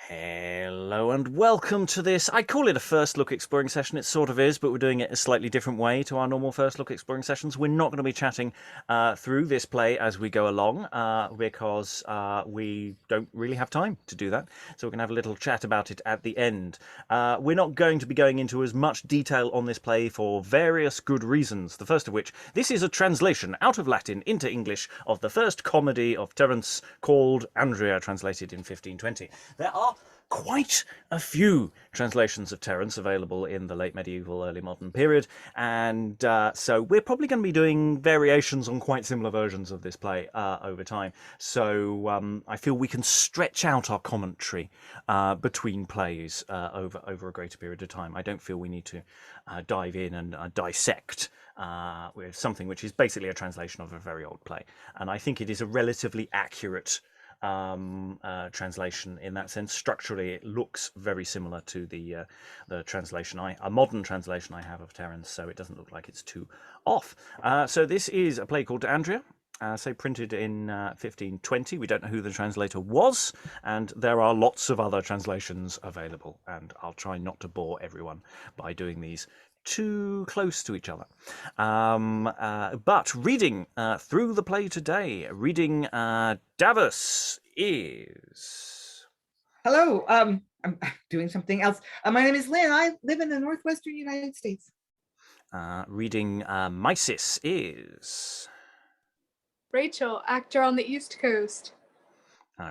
Hello and welcome to this. I call it a first look exploring session. It sort of is, but we're doing it a slightly different way to our normal first look exploring sessions. We're not going to be chatting through this play as we go along because we don't really have time to do that. So we're going to have a little chat about it at the end. We're not going to be going into as much detail on this play for various good reasons. The first of which, this is a translation out of Latin into English of the first comedy of Terence called Andria, translated in 1520. There are quite a few translations of Terence available in the late medieval, early modern period, and so we're probably going to be doing variations on quite similar versions of this play over time. So I feel we can stretch out our commentary between plays over a greater period of time. I don't feel we need to dive in and dissect with something which is basically a translation of a very old play, and I think it is a relatively accurate translation in that sense. Structurally, it looks very similar to the translation a modern translation I have of Terence, so it doesn't look like it's too off. So this is a play called Andria, printed in 1520. We don't know who the translator was, and there are lots of other translations available, and I'll try not to bore everyone by doing these too close to each other. But reading through the play today, reading Davus is... Hello, I'm doing something else. My name is Lynn. I live in the northwestern United States. Reading Mysis is... Rachael, actor on the East Coast.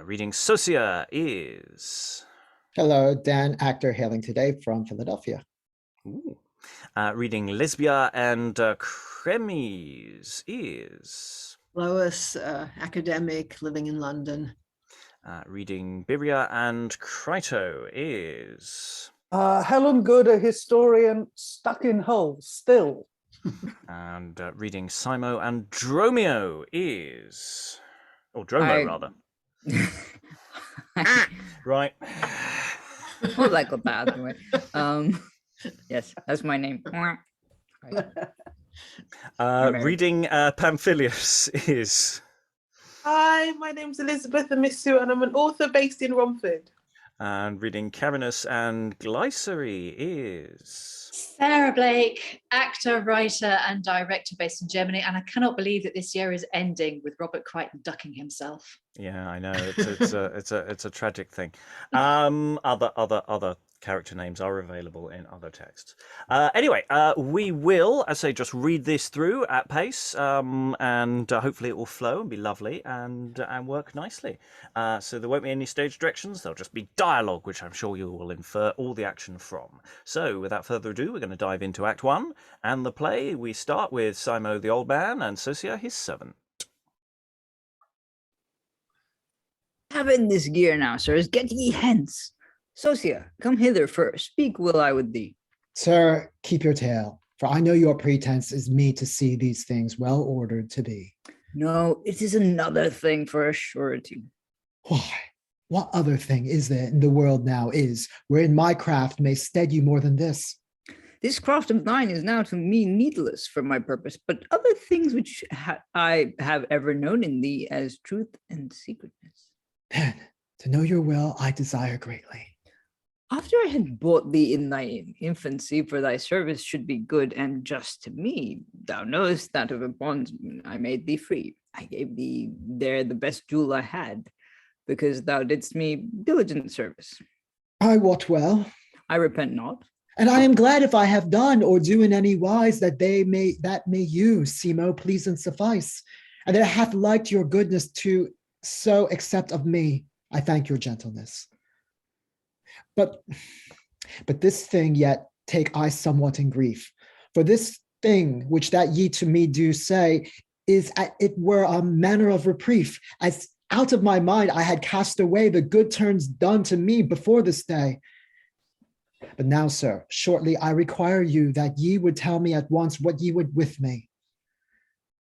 Reading Sosia is... Hello, Dan, actor hailing today from Philadelphia. Ooh. Reading Lesbia and Chremes is... Lois, academic, living in London. Reading Birria and Crito is... Helen Good, a historian stuck in Hull, still. And reading Simo and Dromo is... Or Dromo, rather. Right. More like a bad way. Yes, that's my name. Reading Pamphilus is... Hi, my name's Elizabeth Amisu, and I'm an author based in Romford. And reading Carinus and Glycery is... Sarah Blake, actor, writer and director based in Germany, and I cannot believe that this year is ending with Robert Crighton ducking himself. Yeah, I know, it's a tragic thing. Other character names are available in other texts. Anyway, we will, as I say, just read this through at pace, and hopefully it will flow and be lovely and work nicely. So there won't be any stage directions, there'll just be dialogue, which I'm sure you will infer all the action from. So without further ado, we're going to dive into Act 1 and the play. We start with Simo the old man and Sosia his servant. Have in this gear now, sirs, get ye hence. Sosia, come hither first. Speak will I with thee. Sir, keep your tale, for I know your pretense is me to see these things well ordered to be. No, it is another thing for a surety. Why? What other thing is there in the world now is, wherein my craft may stead you more than this? This craft of thine is now to me needless for my purpose, but other things which I have ever known in thee as truth and secretness. Then, to know your will, I desire greatly. After I had bought thee in thy infancy, for thy service should be good and just to me, thou knowest that of a bondsman I made thee free. I gave thee there the best jewel I had, because thou didst me diligent service. I wot well. I repent not. And I am glad if I have done or do in any wise that may you, Simo, please and suffice, and that I hath liked your goodness to so accept of me. I thank your gentleness. But this thing yet take I somewhat in grief. For this thing which that ye to me do say is as it were a manner of reprieve, as out of my mind I had cast away the good turns done to me before this day. But now, sir, shortly I require you that ye would tell me at once what ye would with me.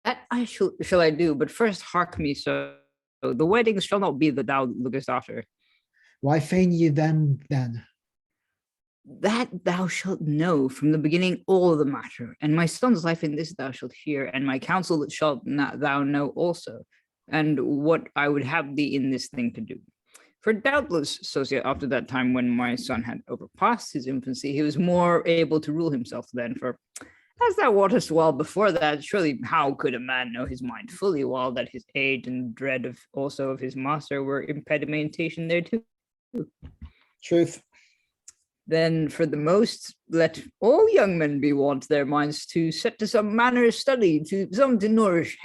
That I shall I do, but first hark me, so the wedding shall not be that thou lookest after. Why feign ye then? That thou shalt know from the beginning all the matter, and my son's life in this thou shalt hear, and my counsel shalt thou know also, and what I would have thee in this thing to do. For doubtless, Sosia, after that time when my son had overpassed his infancy, he was more able to rule himself then. For as thou wottest well before that, surely how could a man know his mind fully, while that his age and dread of also of his master were impedimentation thereto? Truth. Then for the most, let all young men be wont their minds to set to some manner of study, to some to nourish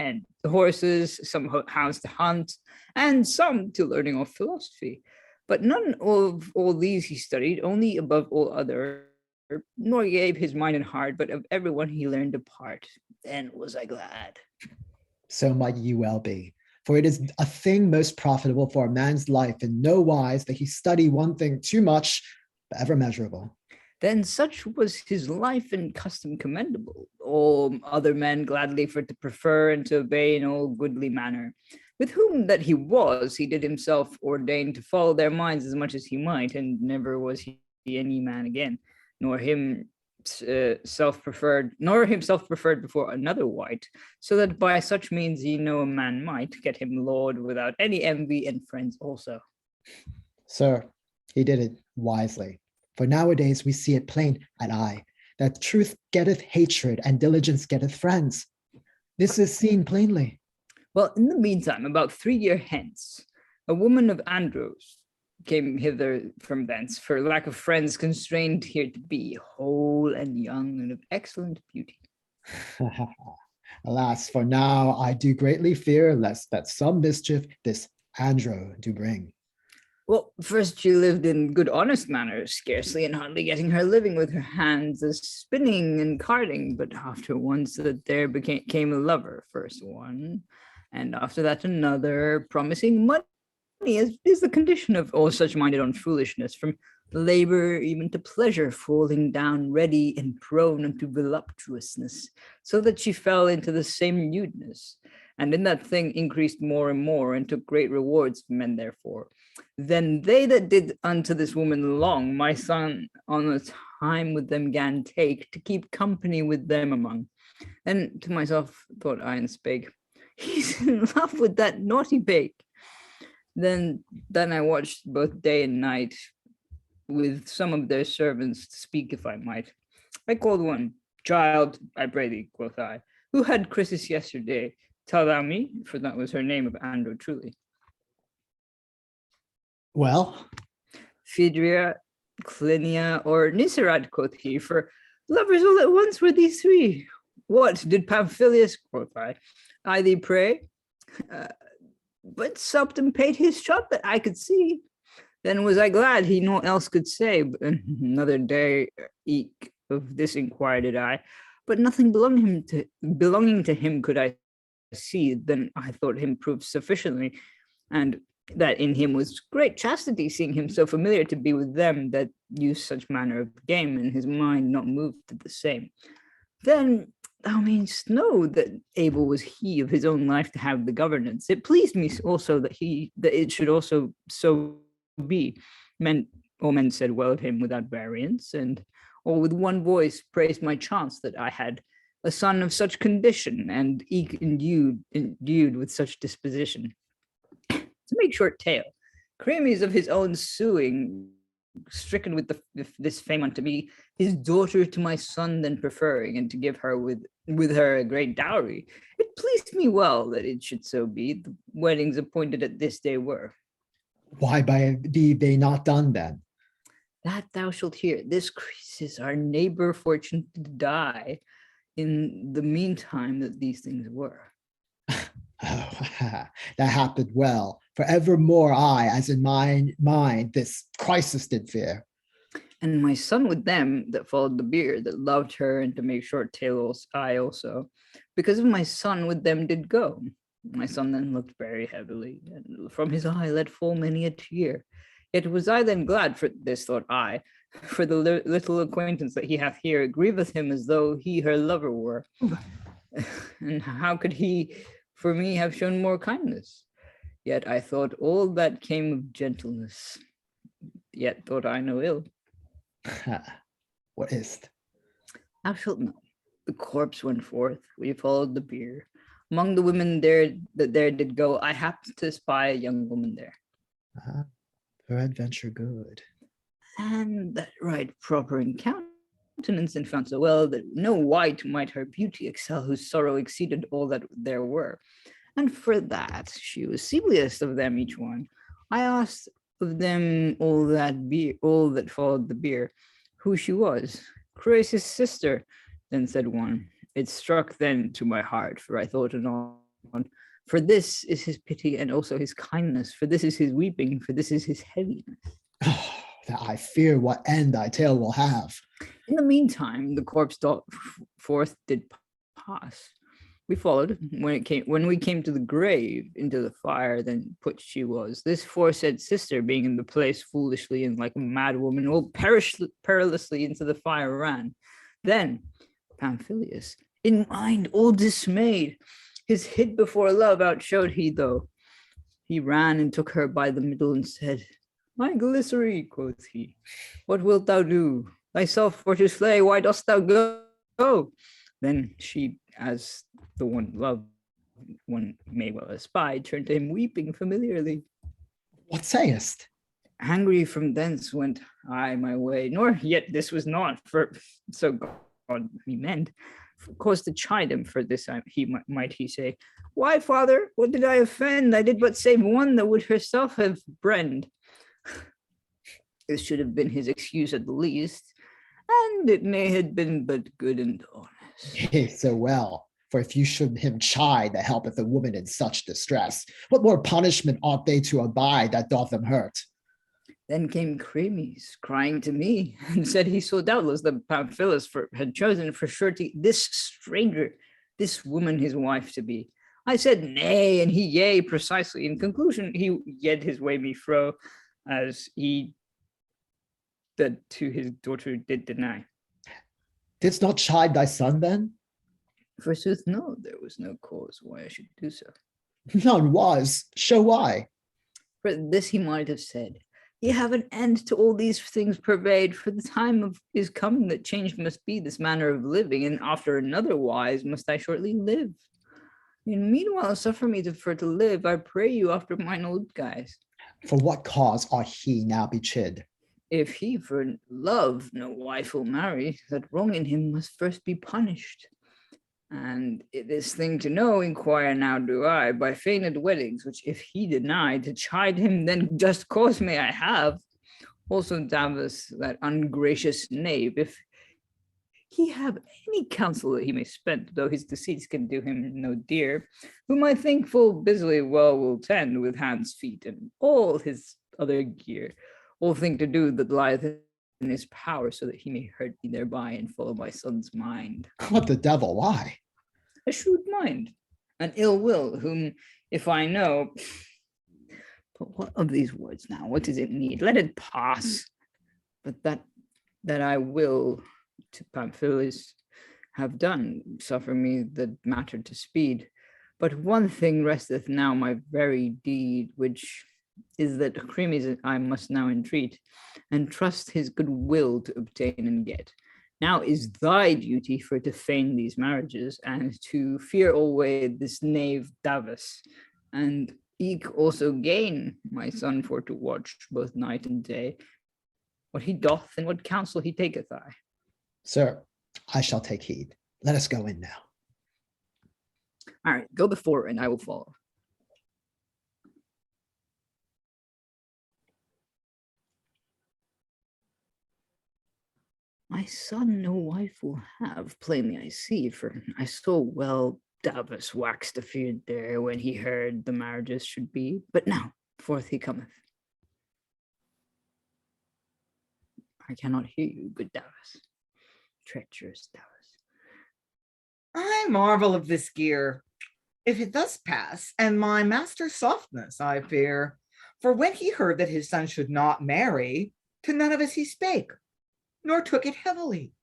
horses, some hounds to hunt, and some to learning of philosophy. But none of all these he studied, only above all other, nor gave his mind and heart, but of everyone he learned a part. Then was I glad. So might you well be. For it is a thing most profitable for a man's life in no wise that he study one thing too much, but ever measurable. Then such was his life and custom commendable, all other men gladly for to prefer and to obey in all goodly manner. With whom that he was, he did himself ordain to follow their minds as much as he might, and never was he any man again, nor himself preferred before another wight, so that by such means ye know a man might get him lord without any envy and friends also. Sir, he did it wisely. For nowadays we see it plain at eye, that truth getteth hatred and diligence getteth friends. This is seen plainly. Well, in the meantime, about 3 years hence, a woman of Andros came hither from thence, for lack of friends constrained here to be, whole and young and of excellent beauty. Alas, for now I do greatly fear lest that some mischief this Andro do bring. Well, first she lived in good honest manner, scarcely and hardly getting her living with her hands as spinning and carding, but after once that there came a lover, first one, and after that another, promising money, as is the condition of all such minded on foolishness, from labor even to pleasure, falling down ready and prone unto voluptuousness, so that she fell into the same lewdness, and in that thing increased more and more, and took great rewards of men therefore. Then they that did unto this woman long, my son on a time with them gan take, to keep company with them among. And to myself thought I and spake, he's in love with that naughty pig. Then I watched both day and night with some of their servants to speak if I might. I called one, child, I pray thee, quoth I, who had Chrysis yesterday? Tell thou me, for that was her name of Andro truly. Well, Phaedria, Clinia, or Nicerat, quoth he, for lovers all at once were these three. What did Pamphilus, quoth I thee pray? But seldom paid his shot that I could see. Then was I glad he naught else could say. But another day eke of this inquired did I, but nothing belonging to him could I see. Then I thought him proved sufficiently, and that in him was great chastity, seeing him so familiar to be with them that use such manner of game, and his mind not moved to the same. Then thou mayst know that able was he of his own life to have the governance. It pleased me also that it should also so be. Men said well of him without variance, and all with one voice praised my chance that I had a son of such condition, and eke endued with such disposition. To make short tale, Chremes of his own suing, stricken with this fame unto me, his daughter to my son then preferring, and to give her with her a great dowry. It pleased me well that it should so be. The weddings appointed at this day were. why be they not done then? That thou shalt hear. This Croesus, our neighbor, fortunate to die in the meantime that these things were. Oh, that happened well. For evermore I, as in mine mind, this crisis did fear. And my son with them that followed the bier, that loved her, and to make short tales, I also, because of my son with them did go. My son then looked very heavily, and from his eye let fall many a tear. Yet was I then glad for this, thought I, for the little acquaintance that he hath here grieveth him as though he her lover were. And how could he for me have shown more kindness? Yet I thought all that came of gentleness. Yet thought I no ill. What is't? Thou shalt know. The corpse went forth. We followed the bier. Among the women there did go, I happened to spy a young woman there. Her adventure good. And that right proper in countenance, and found so well that no wight might her beauty excel, whose sorrow exceeded all that there were. And for that she was seemliest of them each one. I asked of them all that followed the bier, who she was. Chremes' sister, then said one. It struck then to my heart, for I thought anon, for this is his pity and also his kindness, for this is his weeping, for this is his heaviness. Oh, that I fear what end thy tale will have. In the meantime, the corpse forth did pass. We followed. When we came to the grave, into the fire, then put she was. This foresaid sister, being in the place foolishly and like a mad woman, all perilously into the fire ran. Then Pamphilus, in mind all dismayed, his hid before love outshowed he though. He ran and took her by the middle and said, "My Glycery," quoth he, "what wilt thou do? Thyself for to slay, why dost thou go?" Then she, as the one loved one may well espy, turned to him weeping familiarly. What sayest? Angry from thence went I my way, nor yet this was not, for so God me mend, of course to chide him for this might he say, "Why, father, what did I offend? I did but save one that would herself have brenned." This should have been his excuse at the least, and it may have been but good and honest. Yea, so well. For if you should him chide that helpeth a woman in such distress, what more punishment ought they to abide that doth them hurt? Then came Chremes, crying to me, and said he saw doubtless that Pamphilus had chosen for surety this stranger, this woman his wife to be. I said nay, and he yea, precisely. In conclusion, he yet his way me fro, as he that to his daughter did deny. Didst not chide thy son then? Forsooth, no, there was no cause why I should do so. None was. Show why. For this he might have said, "Ye have an end to all these things pervade, for the time is coming that changed must be this manner of living, and after another wise must I shortly live. And meanwhile suffer me for to live, I pray you, after mine old guise." For what cause ought he now be chid? If he for love no wife will marry, that wrong in him must first be punished. And this thing to know, inquire now do I, by feigned weddings, which if he deny, to chide him, then just cause may I have. Also Davus, that ungracious knave, if he have any counsel that he may spend, though his deceits can do him no dear, whom I think full busily well will tend with hands, feet, and all his other gear, all thing to do that lieth in his power, so that he may hurt me thereby and follow my son's mind. What the devil? Why? A shrewd mind, an ill will, whom if I know, but what of these words now? What does it need? Let it pass. But that I will to Pamphilus have done, suffer me the matter to speed. But one thing resteth now my very deed, which is that Chremes I must now entreat, and trust his good will to obtain and get. Now is thy duty for to feign these marriages, and to fear always this knave Davus, and eke also gain my son for to watch both night and day what he doth and what counsel he taketh I. Sir, I shall take heed. Let us go in now. All right, go before and I will follow. My son no wife will have, plainly I see, for I saw well Davus waxed afeard there when he heard the marriages should be. But now forth he cometh. I cannot hear you, good Davus. Treacherous Davus. I marvel of this gear. If it thus pass, and my master's softness, I fear. For when he heard that his son should not marry, to none of us he spake, nor took it heavily.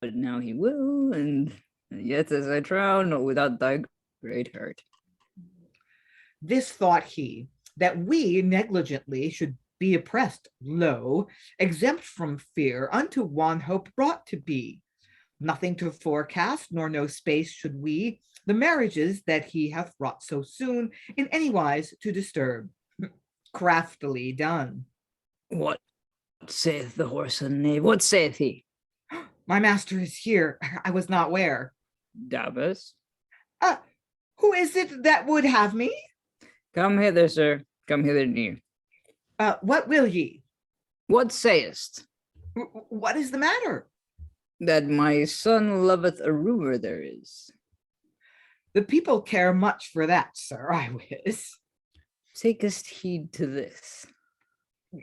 But now he will, and yet as I trow, not without thy great hurt. This thought he, that we negligently should be oppressed, lo, exempt from fear, unto one hope brought to be. Nothing to forecast, nor no space should we the marriages that he hath wrought so soon in any wise to disturb. craftily done. What saith the whoreson knave? What saith he? My master is here. I was not ware. Davus? Who is it that would have me? Come hither, sir. Come hither near. What will ye? What sayest? What is the matter? That my son loveth a rumor there is. The people care much for that, sir, I wis. Takest heed to this.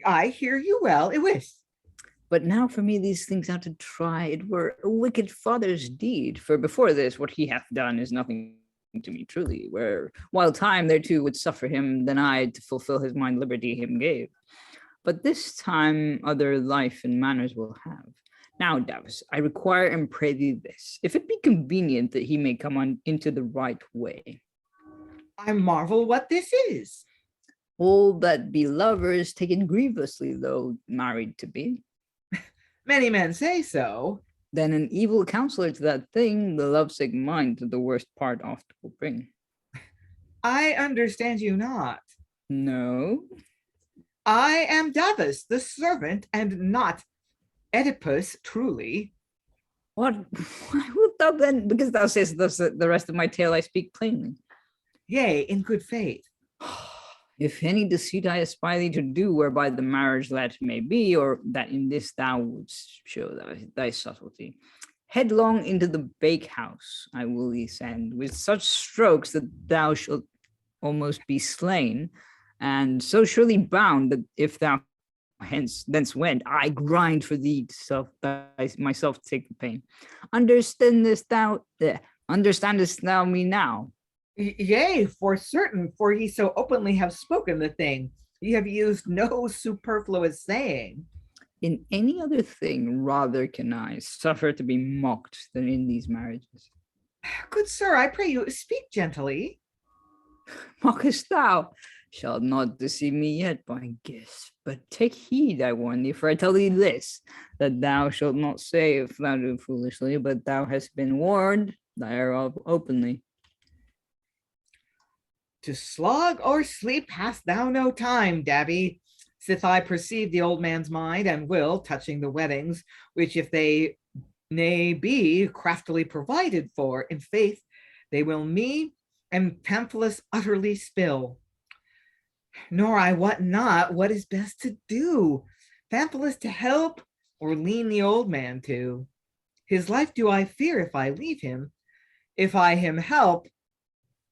I hear you well, I wis. But now for me these things out to try, it were a wicked father's deed. For before this, what he hath done is nothing to me truly, where while time thereto would suffer him, then I to fulfill his mind liberty him gave. But this time other life and manners will have. Now, Davus, I require and pray thee this, if it be convenient that he may come on into the right way. I marvel what this is. All that be lovers taken grievously, though married to be. Many men say so. Then an evil counselor to that thing, the lovesick mind to the worst part oft will bring. I understand you not. No. I am Davus, the servant, and not Oedipus, truly. What? Why wilt thou then, because thou sayest thus the rest of my tale I speak plainly. Yea, in good faith. If any deceit I espy thee to do, whereby the marriage that may be, or that in this thou wouldst show thy subtlety, headlong into the bakehouse I will thee send, with such strokes that thou shalt almost be slain, and so surely bound that if thou thence went, I grind for thee myself to take the pain. Understandest thou me now? Yea, for certain, for ye so openly have spoken the thing. Ye have used no superfluous saying. In any other thing rather can I suffer to be mocked than in these marriages. Good sir, I pray you, speak gently. Mockest thou? Shalt not deceive me yet by gifts, but take heed, I warn thee, for I tell thee this, that thou shalt not say if thou do foolishly, but thou hast been warned thereof openly. To slog or sleep hast thou no time, Dabby, sith I perceive the old man's mind and will touching the weddings, which if they may be craftily provided for, in faith, they will me and Pamphilus utterly spill. Nor I wot not what is best to do, Pamphilus to help or lean the old man to. His life do I fear if I leave him. If I him help,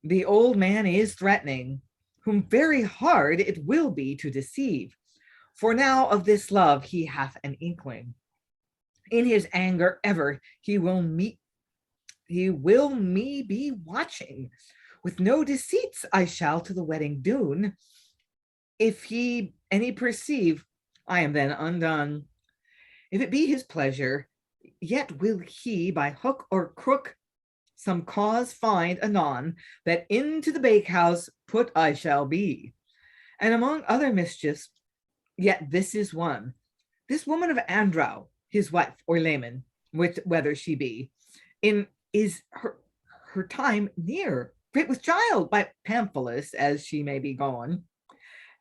the old man is threatening, whom very hard it will be to deceive. For now of this love he hath an inkling. In his anger ever he will me be watching. With no deceits I shall to the wedding doon. If he any perceive, I am then undone. If it be his pleasure, yet will he by hook or crook some cause find anon, that into the bakehouse put I shall be. And among other mischiefs, yet this is one. This woman of Andria, his wife or layman, whether she be, is her time near, great with child by Pamphilus, as she may be gone.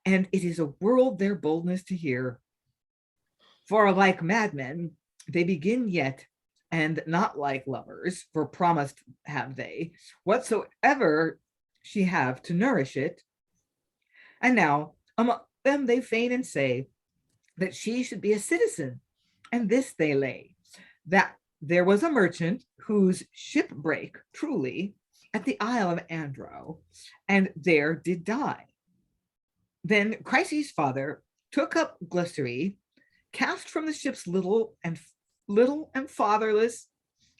And it is a world their boldness to hear. For like madmen, they begin yet, and not like lovers, for promised have they, whatsoever she have to nourish it. And now among them they feign and say that she should be a citizen, and this they lay, that there was a merchant whose ship brake truly at the Isle of Andria, and there did die. Then Chryse's father took up Glycery, cast from the ships little and fatherless,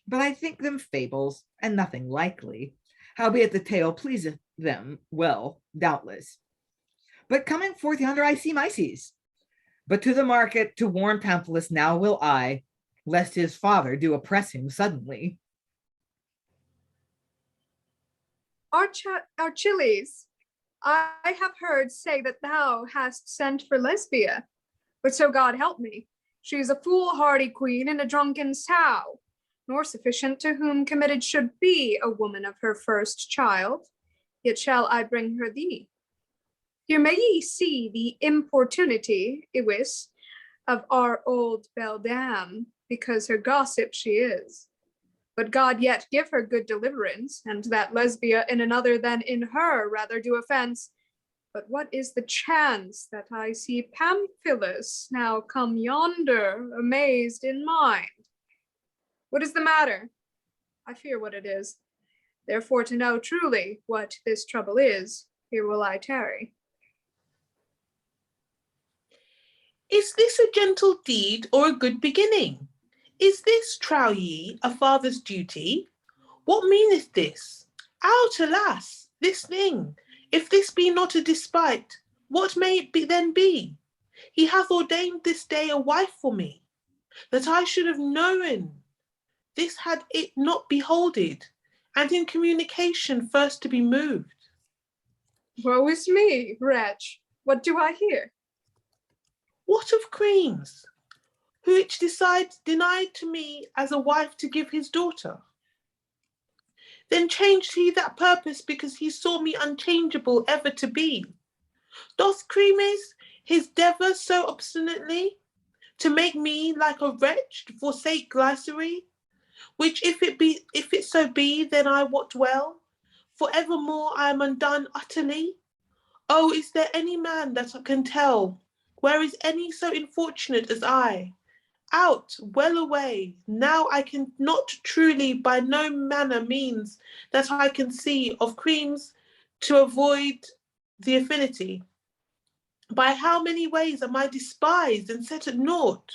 but I think them fables and nothing likely, howbeit the tale pleaseth them well, doubtless. But coming forth yonder I see Mysis, but to the market to warn Pamphilus now will I, lest his father do oppress him suddenly. Achilles, I have heard say that thou hast sent for Lesbia, but so God help me, she is a foolhardy queen and a drunken sow, nor sufficient to whom committed should be a woman of her first child. Yet shall I bring her thee. Here may ye see the importunity, Iwis, of our old beldam, because her gossip she is. But God yet give her good deliverance, and that Lesbia in another than in her rather do offense. But what is the chance that I see Pamphilus now come yonder, amazed in mind? What is the matter? I fear what it is. Therefore, to know truly what this trouble is, here will I tarry. Is this a gentle deed or a good beginning? Is this, trow ye, a father's duty? What meaneth this? Out, alas, this thing! If this be not a despite, what may it then be? He hath ordained this day a wife for me, that I should have known this had it not beholded, and in communication first to be moved. Woe is me, wretch, what do I hear? What of Chremes, which denied to me as a wife to give his daughter? Then changed he that purpose because he saw me unchangeable ever to be. Doth Chremes his devour so obstinately to make me like a wretch forsake Glycery? Which if it so be, then I wot well, for evermore I am undone utterly. Oh, is there any man that can tell, where is any so unfortunate as I? Out, well away, now I can not truly by no manner means that I can see of Chremes to avoid the affinity. By how many ways am I despised and set at naught?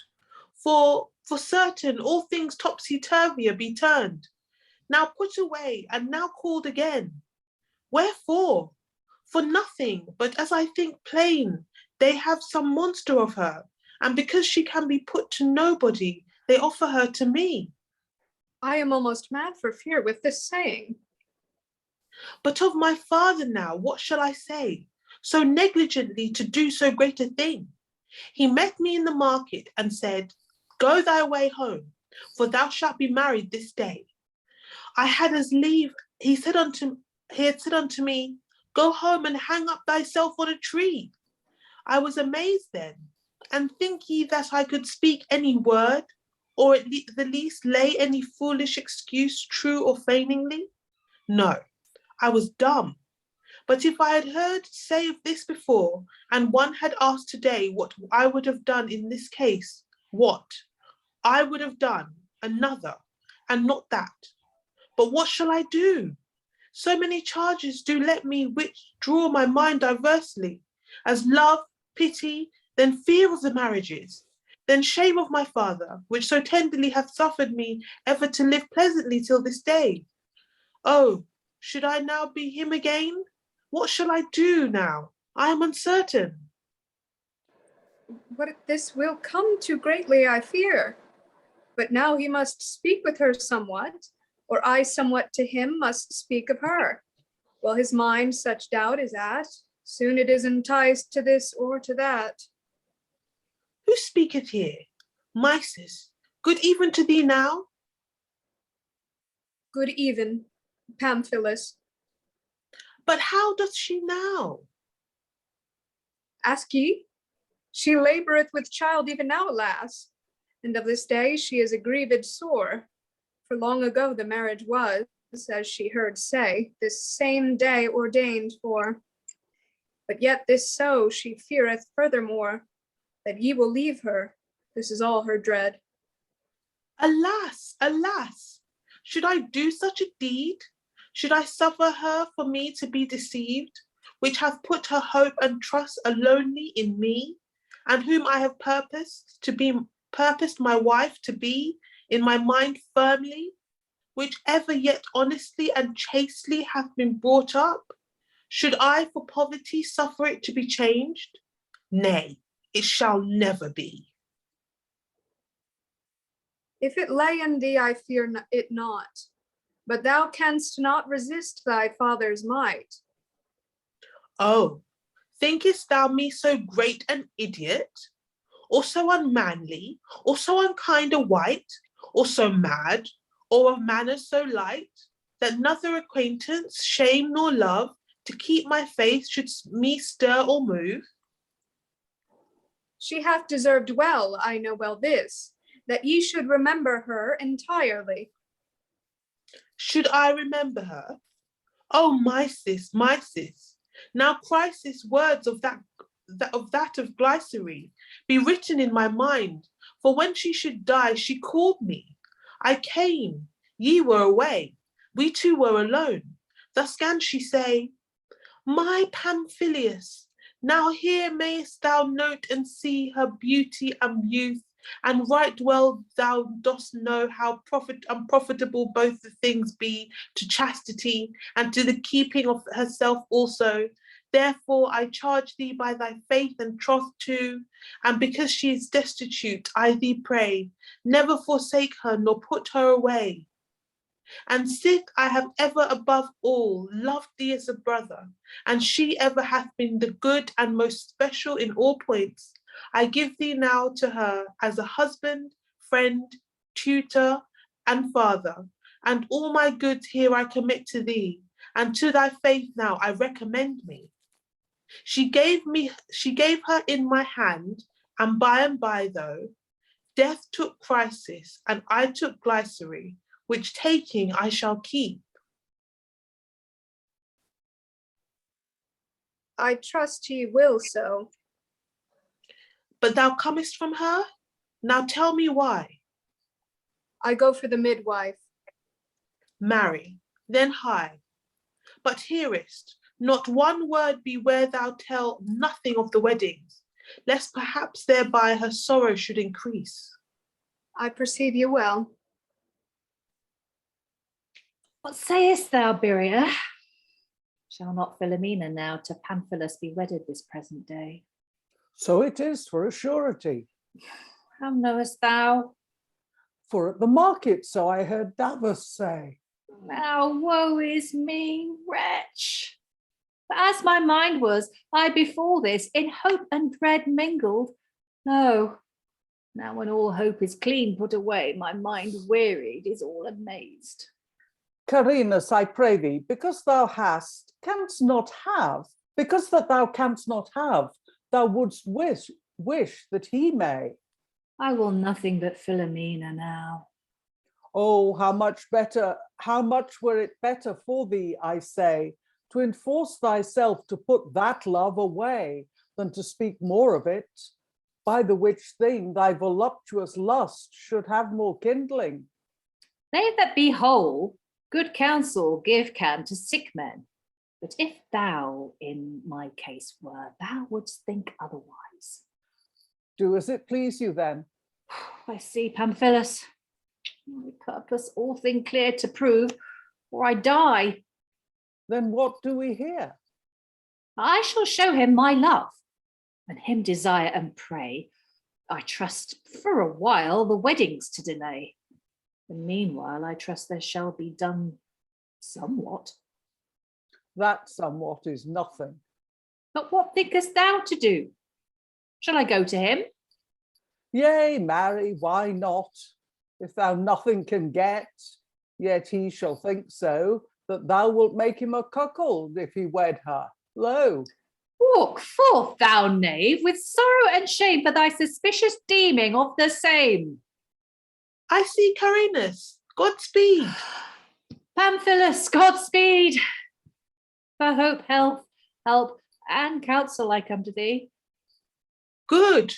For certain all things topsy-turvier be turned, now put away and now called again. Wherefore? For nothing, but as I think plain, they have some monster of her, and because she can be put to nobody, they offer her to me. I am almost mad for fear with this saying. But of my father now, what shall I say? So negligently to do so great a thing. He met me in the market and said, Go thy way home, for thou shalt be married this day. I had as lieve, he had said unto me, Go home and hang up thyself on a tree. I was amazed then, and think ye that I could speak any word, or at the least lay any foolish excuse true or feigningly? No, I was dumb. But if I had heard say of this before, and one had asked today what I would have done in this case, what? I would have done another, and not that. But what shall I do? So many charges do let me which draw my mind diversely, as love, pity, then fear of the marriages, then shame of my father, which so tenderly hath suffered me ever to live pleasantly till this day. Oh, should I now be him again? What shall I do now? I am uncertain. What this will come to greatly, I fear. But now he must speak with her somewhat, or I somewhat to him must speak of her. While his mind such doubt is at, soon it is enticed to this or to that. Who speaketh here? Mysis, good even to thee now? Good even, Pamphilus. But how doth she now? Ask ye? She laboureth with child even now, alas, and of this day she is aggrieved sore. For long ago the marriage was, as she heard say, this same day ordained for. But yet this so she feareth furthermore, that ye will leave her. This is all her dread. Alas, alas, should I do such a deed? Should I suffer her for me to be deceived, which hath put her hope and trust alonely in me, and whom I have purposed my wife to be in my mind firmly, which ever yet honestly and chastely hath been brought up? Should I for poverty suffer it to be changed? Nay, it shall never be. If it lay in thee, I fear it not, but thou canst not resist thy father's might. Oh, thinkest thou me so great an idiot, or so unmanly, or so unkind a wight, or so mad, or of manners so light, that neither acquaintance, shame, nor love to keep my faith should me stir or move? She hath deserved well, I know well this, that ye should remember her entirely. Should I remember her? Oh, Mysis, Mysis, now crisis words of that of Glycery be written in my mind, for when she should die, she called me. I came, ye were away, we two were alone. Thus can she say, my Pamphilus, now here mayest thou note and see her beauty and youth, and right well thou dost know how unprofitable both the things be to chastity and to the keeping of herself also. Therefore I charge thee by thy faith and troth too, and because she is destitute, I thee pray, never forsake her nor put her away. And sith I have ever above all loved thee as a brother, and she ever hath been the good and most special in all points, I give thee now to her as a husband, friend, tutor, and father, and all my goods here I commit to thee, and to thy faith now I recommend me. She gave her in my hand, and by though, death took crisis, and I took Glycery, which taking I shall keep. I trust ye will so. But thou comest from her? Now tell me why. I go for the midwife. Marry, then hide. But hearest, not one word be where thou tell nothing of the weddings, lest perhaps thereby her sorrow should increase. I perceive you well. What sayest thou, Birria? Shall not Philomena now to Pamphilus be wedded this present day? So it is for a surety. How knowest thou? For at the market, so I heard Davus say. Now woe is me, wretch. But as my mind was, I before this, in hope and dread mingled. No, now when all hope is clean put away, my mind wearied is all amazed. Carinus, I pray thee, because thou canst not have, because that thou canst not have, thou wouldst wish that he may. I will nothing but Philomena now. Oh, how much were it better for thee, I say, to enforce thyself to put that love away, than to speak more of it, by the which thing thy voluptuous lust should have more kindling. They that be whole, good counsel give can to sick men. But if thou in my case were, thou wouldst think otherwise. Do as it please you then. I see, Pamphilus. My purpose all thing clear to prove, or I die. Then what do we here? I shall show him my love, and him desire and pray, I trust for a while the weddings to delay. And meanwhile I trust there shall be done somewhat. That somewhat is nothing. But what thinkest thou to do? Shall I go to him? Yea, marry, why not? If thou nothing can get, yet he shall think so, that thou wilt make him a cuckold if he wed her. Lo! Walk forth, thou knave, with sorrow and shame for thy suspicious deeming of the same. I see Carinus, Godspeed. Pamphilus, Godspeed. For hope, health, help, and counsel I come to thee. Good,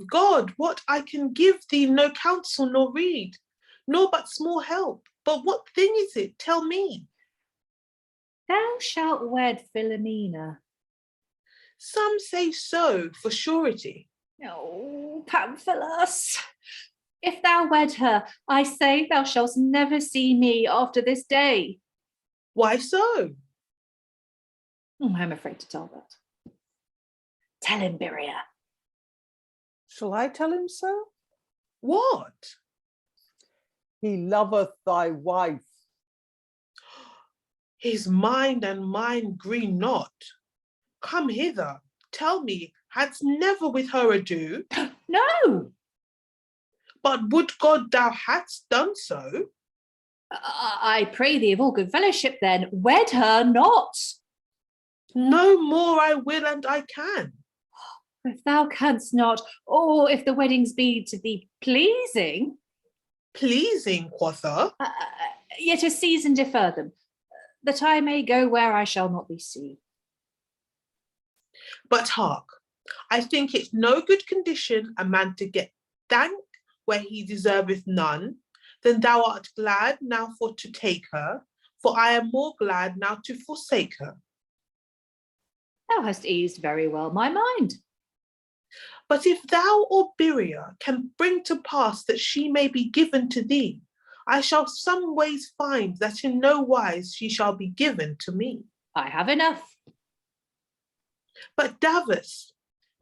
God, what I can give thee no counsel nor read, nor but small help. But what thing is it? Tell me. Thou shalt wed Philomena. Some say so, for surety. Oh, Pamphilus, if thou wed her, I say thou shalt never see me after this day. Why so? I'm afraid to tell that. Tell him, Birria. Shall I tell him so? What? He loveth thy wife. His mind and mine agree not. Come hither, tell me, hadst never with her ado? No. But would God thou hadst done so? I pray thee of all good fellowship then, wed her not. No more I will and I can. If thou canst not, or if the weddings be to thee pleasing, Pleasing, quotha. yet a season defer them, that I may go where I shall not be seen. But hark, I think it no good condition a man to get thank where he deserveth none, then thou art glad now for to take her, for I am more glad now to forsake her. Thou hast eased very well my mind. But if thou or Birria can bring to pass that she may be given to thee, I shall some ways find that in no wise she shall be given to me. I have enough. But Davus,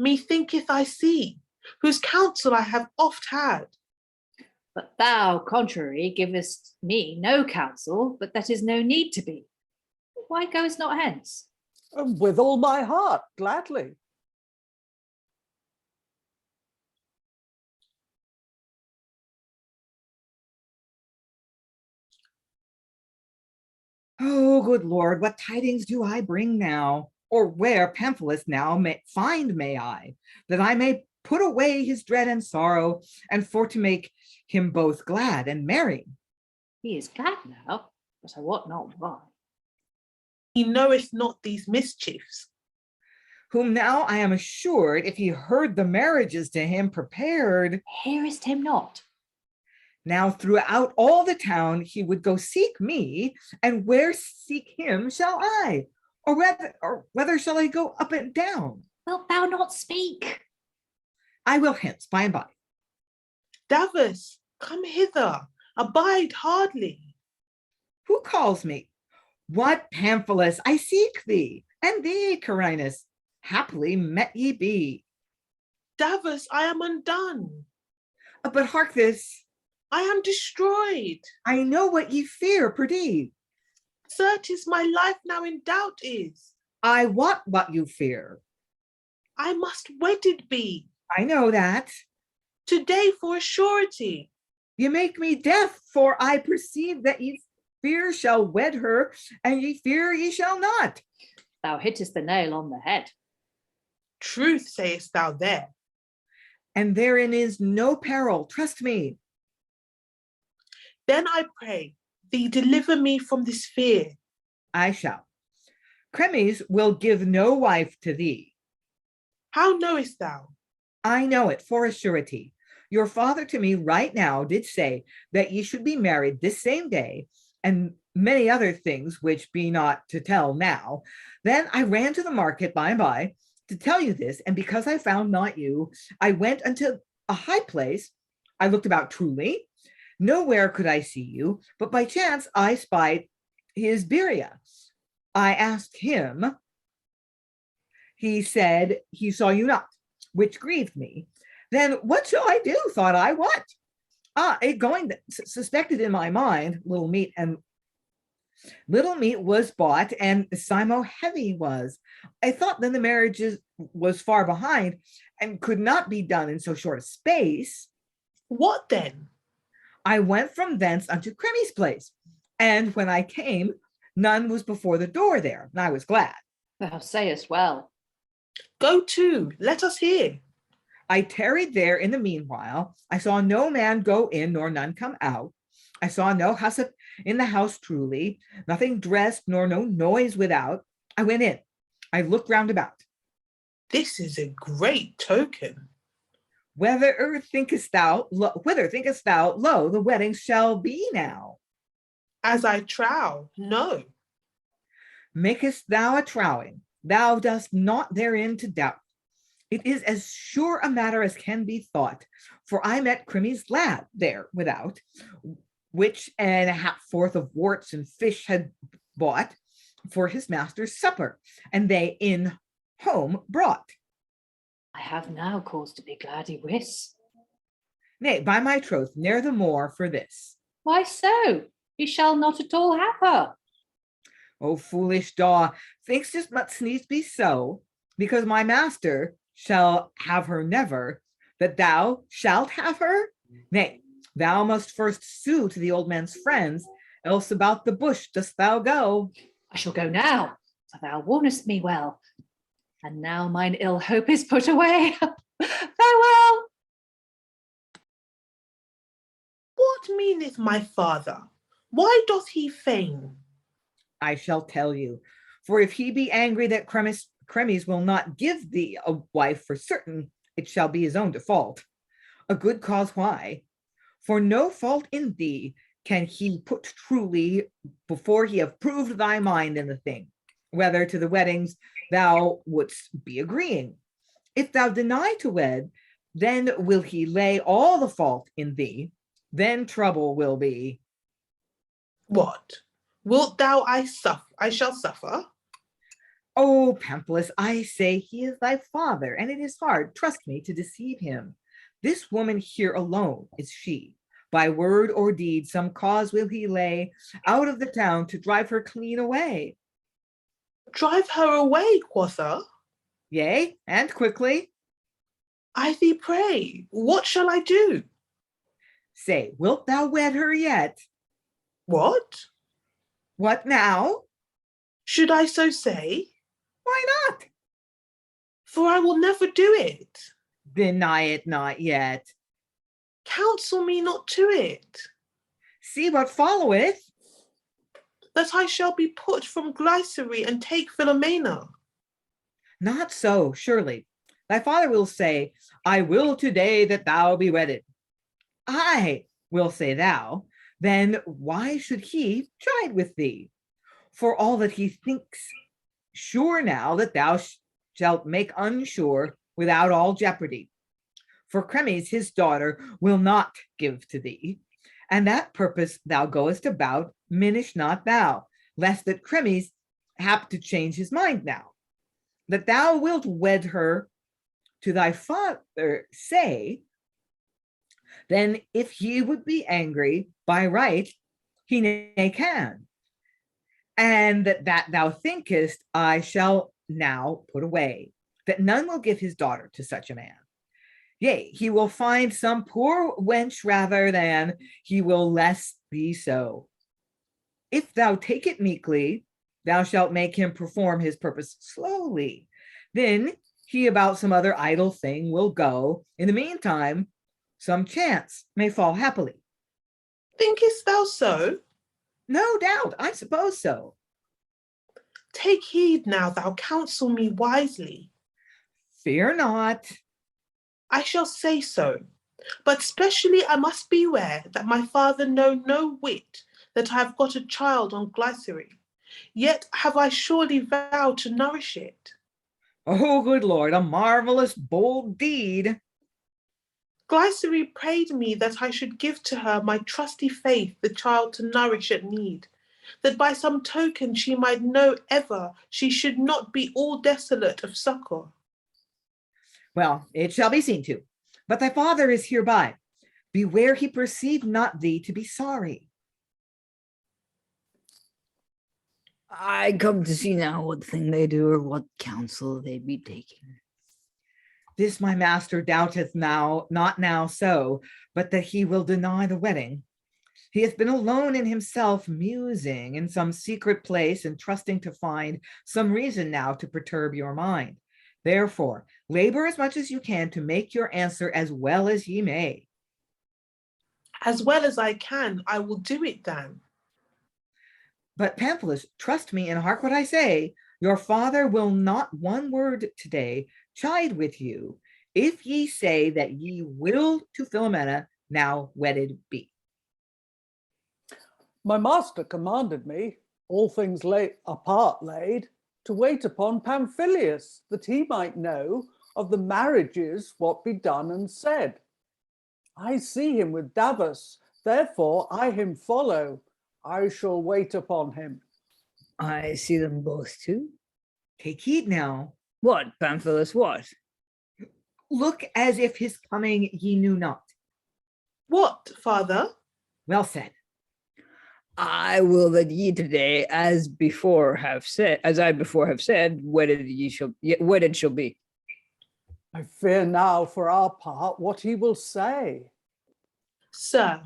methinketh I see, whose counsel I have oft had. But thou, contrary, givest me no counsel, but that is no need to be. Why goest not hence? With all my heart, gladly. Oh, good Lord, what tidings do I bring now? Or where Pamphilus now may I, that I may put away his dread and sorrow, and for to make him both glad and merry. He is glad now, but I wot not why. He knoweth not these mischiefs. Whom now I am assured, if he heard the marriages to him prepared, Hearest him not? now throughout all the town he would go seek me, and where seek him shall I? Or whether shall I go up and down? Wilt thou not speak? I will hence by and by. Davus, come hither, abide hardly. Who calls me? What, Pamphilus, I seek thee, and thee, Carinus, happily met ye be. Davus, I am undone. But hark this, I am destroyed. I know what ye fear, perceive. Certes, my life now in doubt is. I wot what you fear. I must wedded be. I know that. Today for a surety. Ye make me deaf, for I perceive that ye fear shall wed her, and ye fear ye shall not. Thou hittest the nail on the head. Truth sayest thou there. And therein is no peril, trust me. Then I pray thee deliver me from this fear. I shall. Chremes will give no wife to thee. How knowest thou? I know it for a surety. Your father to me right now did say that ye should be married this same day, and many other things which be not to tell now. Then I ran to the market by and by to tell you this, and because I found not you, I went unto a high place. I looked about truly. Nowhere could I see you, but by chance I spied his Birria. I asked him. He said he saw you not, which grieved me. Then what shall I do? Thought I, what? It going suspected in my mind, little meat was bought, and Simo heavy was. I thought then the marriage was far behind and could not be done in so short a space. What then? I went from thence unto Chremes' place, and when I came, none was before the door there, and I was glad. Thou sayest well. Go to, let us hear. I tarried there in the meanwhile. I saw no man go in, nor none come out. I saw no hussif in the house truly, nothing dressed, nor no noise without. I went in. I looked round about. This is a great token. Whither thinkest thou, lo, the wedding shall be now? As I trow, no. Makest thou a trowing? Thou dost not therein to doubt. It is as sure a matter as can be thought, for I met Chremes' lad there without, which and a half-fourth of worts and fish had bought for his master's supper, and they in home brought. I have now cause to be glad he wis. Nay, by my troth, ne'er the more for this. Why so? He shall not at all have her. O foolish daw, thinks this must needs be so, because my master shall have her never, that thou shalt have her? Nay, thou must first sue to the old man's friends, else about the bush dost thou go. I shall go now. for thou warnest me well. And now mine ill hope is put away. Farewell. What meaneth my father? Why doth he feign? I shall tell you. For if he be angry that Chremes will not give thee a wife for certain, it shall be his own default. A good cause why. For no fault in thee can he put truly before he have proved thy mind in the thing, whether to the weddings thou wouldst be agreeing. If thou deny to wed, then will he lay all the fault in thee, then trouble will be. What? Wilt thou I shall suffer? Oh, Pamphilus, I say he is thy father, and it is hard, trust me, to deceive him. This woman here alone is she. By word or deed, some cause will he lay out of the town to drive her clean away. Drive her away, quotha? Yea, and quickly. I thee pray, what shall I do? Say, wilt thou wed her yet? What? What now? Should I so say? Why not? For I will never do it. Deny it not yet. Counsel me not to it. See what followeth. That I shall be put from Glycery and take Philomena. Not so, surely. Thy father will say, I will today that thou be wedded. I will say thou, then why should he chide with thee? For all that he thinks sure now that thou shalt make unsure without all jeopardy. For Chremes, his daughter, will not give to thee, and that purpose thou goest about, minish not thou, lest that Chremes hap to change his mind now, that thou wilt wed her to thy father say, then if he would be angry, by right he nay can, and that thou thinkest I shall now put away, that none will give his daughter to such a man. Yea, he will find some poor wench rather than he will less be so. If thou take it meekly, thou shalt make him perform his purpose slowly. Then he about some other idle thing will go. In the meantime, some chance may fall happily. Thinkest thou so? No doubt, I suppose so. Take heed now, thou counsel me wisely. Fear not. I shall say so, but specially I must beware that my father know no whit that I have got a child on Glycery, yet have I surely vowed to nourish it. Oh, good Lord, a marvelous bold deed. Glycery prayed me that I should give to her my trusty faith the child to nourish at need, that by some token she might know ever she should not be all desolate of succour. Well, it shall be seen to. But thy father is hereby. Beware he perceive not thee to be sorry. I come to see now what thing they do or what counsel they be taking. This my master doubteth now, not now so, but that he will deny the wedding. He hath been alone in himself, musing in some secret place and trusting to find some reason now to perturb your mind. Therefore, labor as much as you can to make your answer as well as ye may. As well as I can, I will do it then. But Pamphilus, trust me and hark what I say. Your father will not one word today chide with you, if ye say that ye will to Philomena now wedded be. My master commanded me, all things apart laid, to wait upon Pamphilus, that he might know of the marriages what be done and said. I see him with Davus, therefore I him follow. I shall wait upon him. I see them both too. Take heed now. What, Pamphilus, what? Look as if his coming ye knew not. What, father? Well said. I will that ye today, as I before have said, wedded shall be. I fear now for our part what he will say. Sir,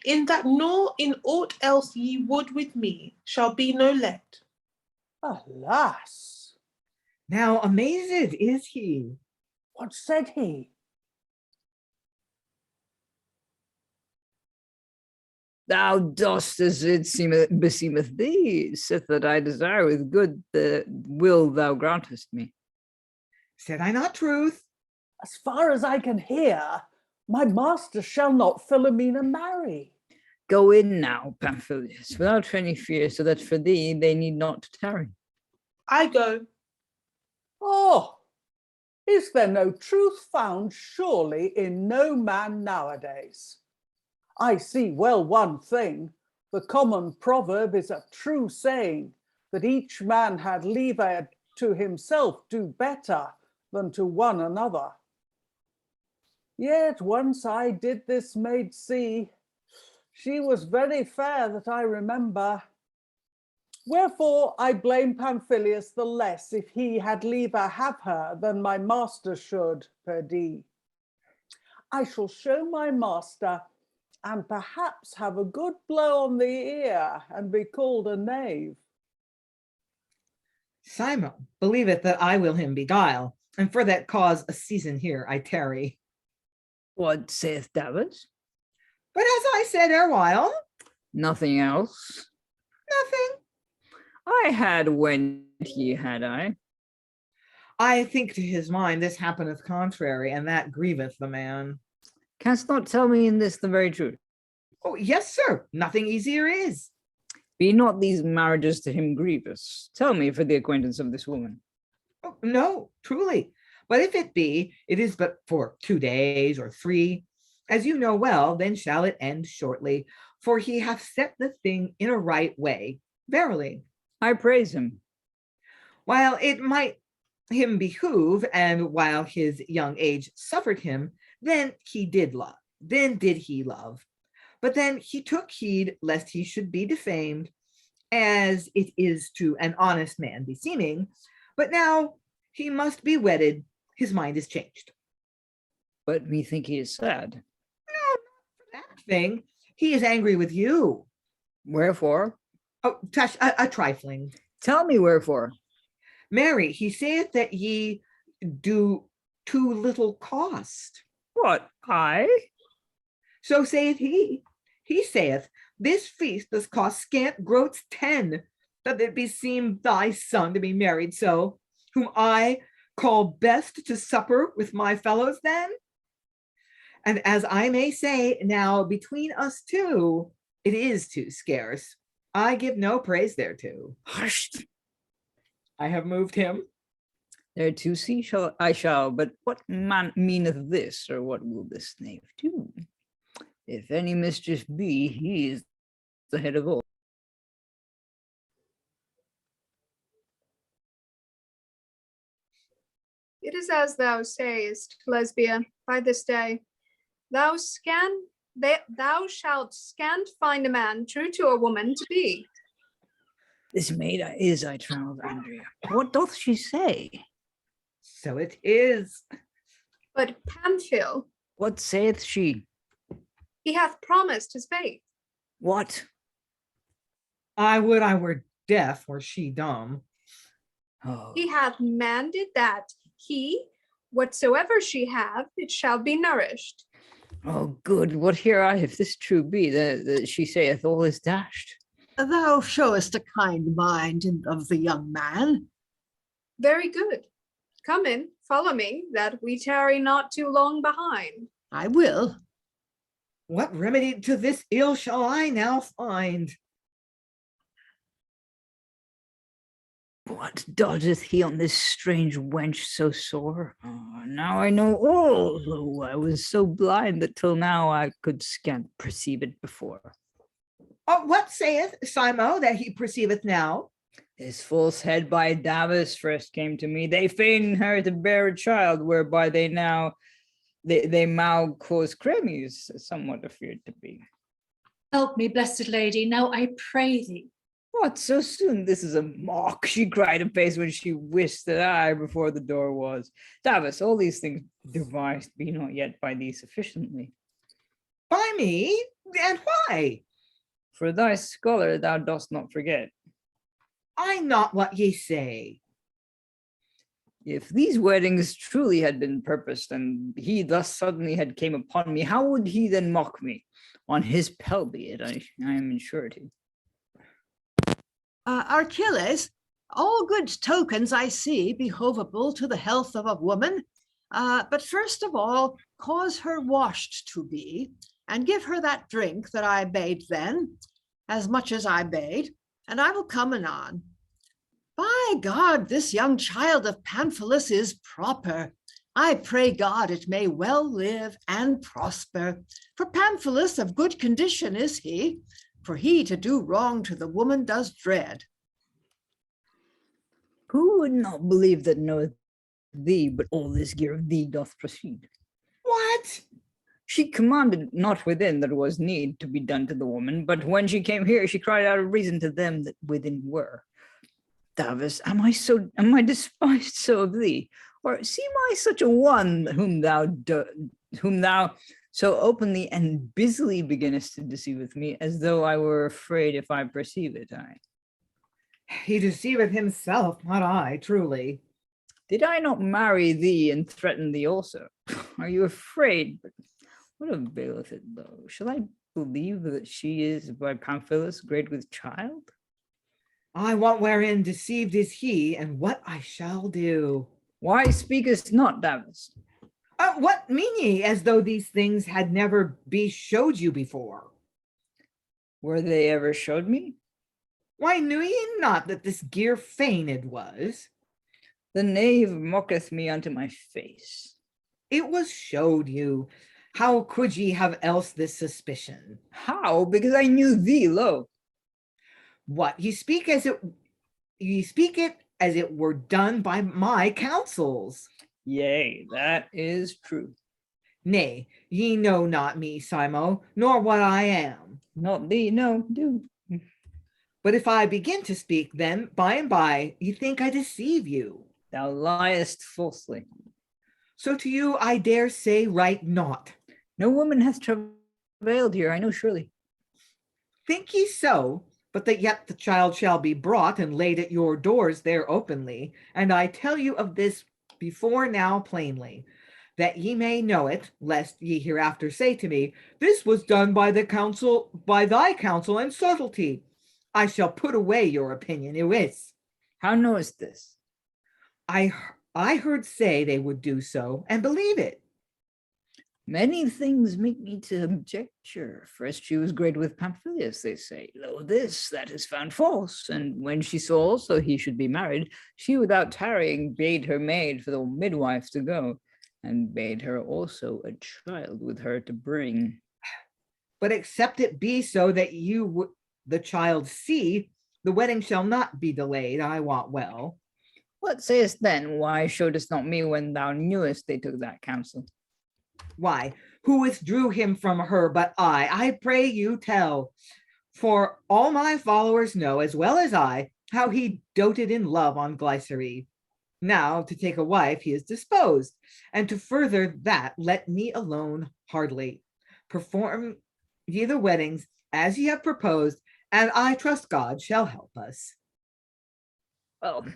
in that nor in aught else ye would with me shall be no let. Alas, Now amazed is he. what said he? Thou dost as it beseemeth thee, sith that I desire with good the will thou grantest me. Said I not truth? As far as I can hear, my master shall not Philomena marry. Go in now, Pamphilus, without any fear, so that for thee they need not tarry. I go. Oh, is there no truth found surely in no man nowadays? I see well one thing, the common proverb is a true saying, that each man had liever to himself do better than to one another. Yet once I did this maid see, she was very fair that I remember. Wherefore I blame Pamphilus the less if he had liever have her than my master should, perdie. I shall show my master and perhaps have a good blow on the ear and be called a knave. Simo believeth that I will him beguile, and for that cause a season here I tarry. What saith Davus? But as I said erewhile, Nothing else. nothing. I had went ye, had I? I think to his mind this happeneth contrary, and that grieveth the man. Canst not tell me in this the very truth? Oh, yes, sir. Nothing easier is. Be not these marriages to him grievous? Tell me for the acquaintance of this woman. Oh, no, truly. But if it be, it is but for 2 days or 3. As you know well, then shall it end shortly, for he hath set the thing in a right way, verily. I praise him. While it might him behoove, and while his young age suffered him, then did he love. But then he took heed lest he should be defamed, as it is to an honest man beseeming. But now he must be wedded, his mind is changed. But methink he is sad. No, not for that thing. He is angry with you. Wherefore? Oh, tush, a trifling. Tell me wherefore. Mary, he saith that ye do too little cost. What, I? So saith he. He saith, this feast does cost scant groats 10, that it beseem thy son to be married so, whom I call best to supper with my fellows then. And as I may say now, between us two, it is too scarce. I give no praise thereto. Hush. I have moved him. Thereto see I shall, but what man meaneth this, or what will this knave do? If any mischief be, he is the head of all. It is as thou sayest, Lesbia, by this day. Thou shalt scant find a man true to a woman to be. This maid is, I trow, Andria. What doth she say? So it is. But Pamphil, What saith she? he hath promised his faith. What? I would I were deaf or she dumb. Oh, He hath manded that he, whatsoever she have, it shall be nourished. oh good. What hear I, if this true be, that she saith all is dashed? Thou showest a kind mind of the young man. Very good. Come in, follow me, that we tarry not too long behind. I will. What remedy to this ill shall I now find? What dodgeth he on this strange wench so sore? Oh, now I know all. Oh, I was so blind that till now I could scant perceive it before. Oh, what saith Simo that he perceiveth now? This false head by Davus first came to me. They feign her to bear a child, whereby they now cause Chremes, somewhat afeared to be. Help me, blessed lady, now I pray thee. What, so soon? This is a mock, she cried apace when she wist that I before the door was. Davus, all these things devised be not yet by thee sufficiently. By me? And why? For thy scholar thou dost not forget. I not what ye say. If these weddings truly had been purposed, and he thus suddenly had came upon me, how would he then mock me? On his pell be it, I am in surety. Achilles, all good tokens I see behovable to the health of a woman. But first of all, cause her washed to be, and give her that drink that I bade then, as much as I bade, and I will come anon. By God, this young child of Pamphilus is proper. I pray God it may well live and prosper. For Pamphilus of good condition is he, for he to do wrong to the woman does dread. Who would not believe that knoweth thee, but all this gear of thee doth proceed? What? She commanded not within that was need to be done to the woman, but when she came here, she cried out of reason to them that within were. Davus, am I despised so of thee? Or seem I such a one whom thou so openly and busily beginnest to deceive with me, as though I were afraid if I perceive it, I. He deceiveth himself, not I, truly. Did I not marry thee and threaten thee also? Are you afraid? But what availeth it though? Shall I believe that she is by Pamphilus great with child? I want wherein deceived is he, and what I shall do. Why speakest not, Davus? What mean ye, as though these things had never be showed you before? Were they ever showed me? Why knew ye not that this gear feigned was? The knave mocketh me unto my face. It was showed you. How could ye have else this suspicion? How? Because I knew thee, lo. What, ye speak it as it were done by my counsels. Yea, that is true. Nay, ye know not me, Simo, nor what I am. Not thee, no, do. But if I begin to speak, then by and by ye think I deceive you. Thou liest falsely. So to you I dare say right not. No woman hath travailed here, I know surely. Think ye so? But that yet the child shall be brought and laid at your doors there openly. And I tell you of this before now plainly, that ye may know it, lest ye hereafter say to me, this was done by thy counsel and subtlety. I shall put away your opinion, iwis. How knowest this? I heard say they would do so, and believe it. Many things make me to objecture. First, she was great with Pamphilus, they say. Lo, this, that is found false. And when she saw also he should be married, she without tarrying bade her maid for the midwife to go, and bade her also a child with her to bring. But except it be so that you the child see, the wedding shall not be delayed, I wot well. What sayest then? Why showedst not me when thou knewest they took that counsel? Why, who withdrew him from her but I pray you tell. For all my followers know, as well as I, how he doted in love on Glycery. Now to take a wife he is disposed, and to further that let me alone hardly. Perform ye the weddings as ye have proposed, and I trust God shall help us. Well,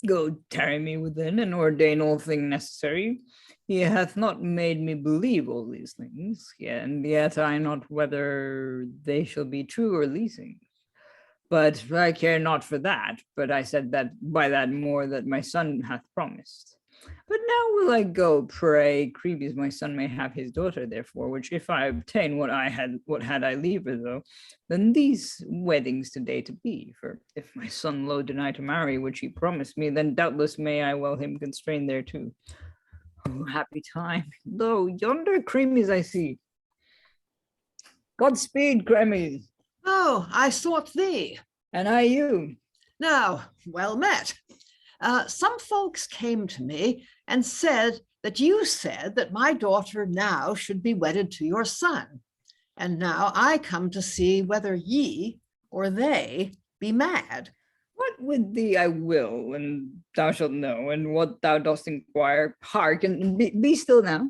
go tarry me within and ordain all thing necessary. He hath not made me believe all these things, and yet I not whether they shall be true or leasing. But I care not for that, but I said that by that more that my son hath promised. But now will I go pray Chremes my son may have his daughter, therefore, which if I obtain what had I liever though, then these weddings today to be. For if my son lo deny to marry, which he promised me, then doubtless may I well him constrain thereto. Oh, happy time. Lo, yonder Chremes I see. Godspeed, Chremes. Oh, I sought thee. And I you. Now, well met. Some folks came to me and said that you said that my daughter now should be wedded to your son. And now I come to see whether ye or they be mad. What with thee I will, and thou shalt know, and what thou dost inquire, hark, and be still now.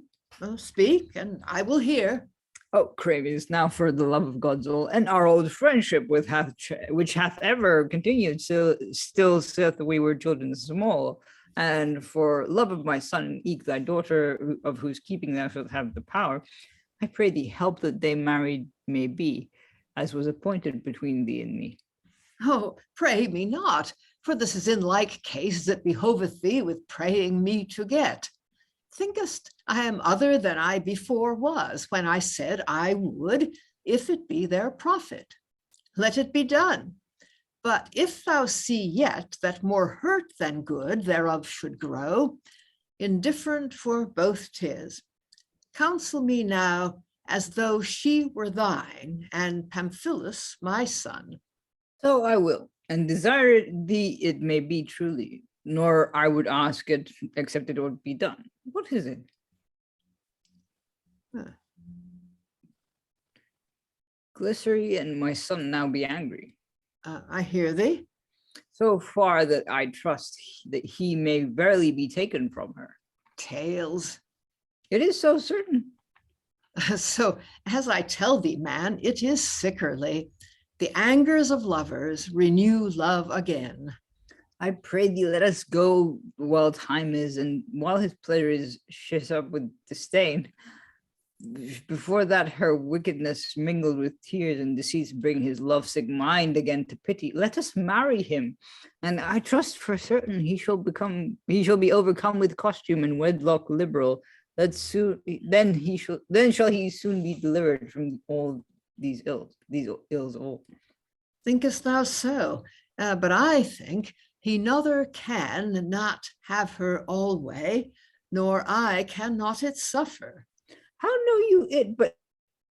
Speak, and I will hear. Oh, Chremes, now for the love of God's all, and our old friendship which hath ever continued, still saith we were children small, and for love of my son, eke thy daughter, of whose keeping thou shalt have the power, I pray thee help that they married may be, as was appointed between thee and me. Oh, pray me not, for this is in like case that behoveth thee with praying me to get. Thinkest I am other than I before was, when I said I would, if it be their profit? Let it be done. But if thou see yet that more hurt than good thereof should grow, indifferent for both 'tis. Counsel me now as though she were thine, and Pamphilus my son. So I will, and desire thee it may be truly, nor I would ask it, except it would be done. What is it? Huh. Glycery and my son now be angry. I hear thee. So far that I trust that he may verily be taken from her. Tales. It is so certain. So, as I tell thee, man, it is sickerly. The angers of lovers renew love again. I pray thee, let us go while time is, and while his pleasure is shut up with disdain. Before that her wickedness mingled with tears and deceits bring his lovesick mind again to pity. Let us marry him, and I trust for certain he shall be overcome with costume and wedlock liberal. Then shall he soon be delivered from all these ills all. Thinkest thou so? But I think he neither can not have her alway, nor I cannot it suffer. How know you it, but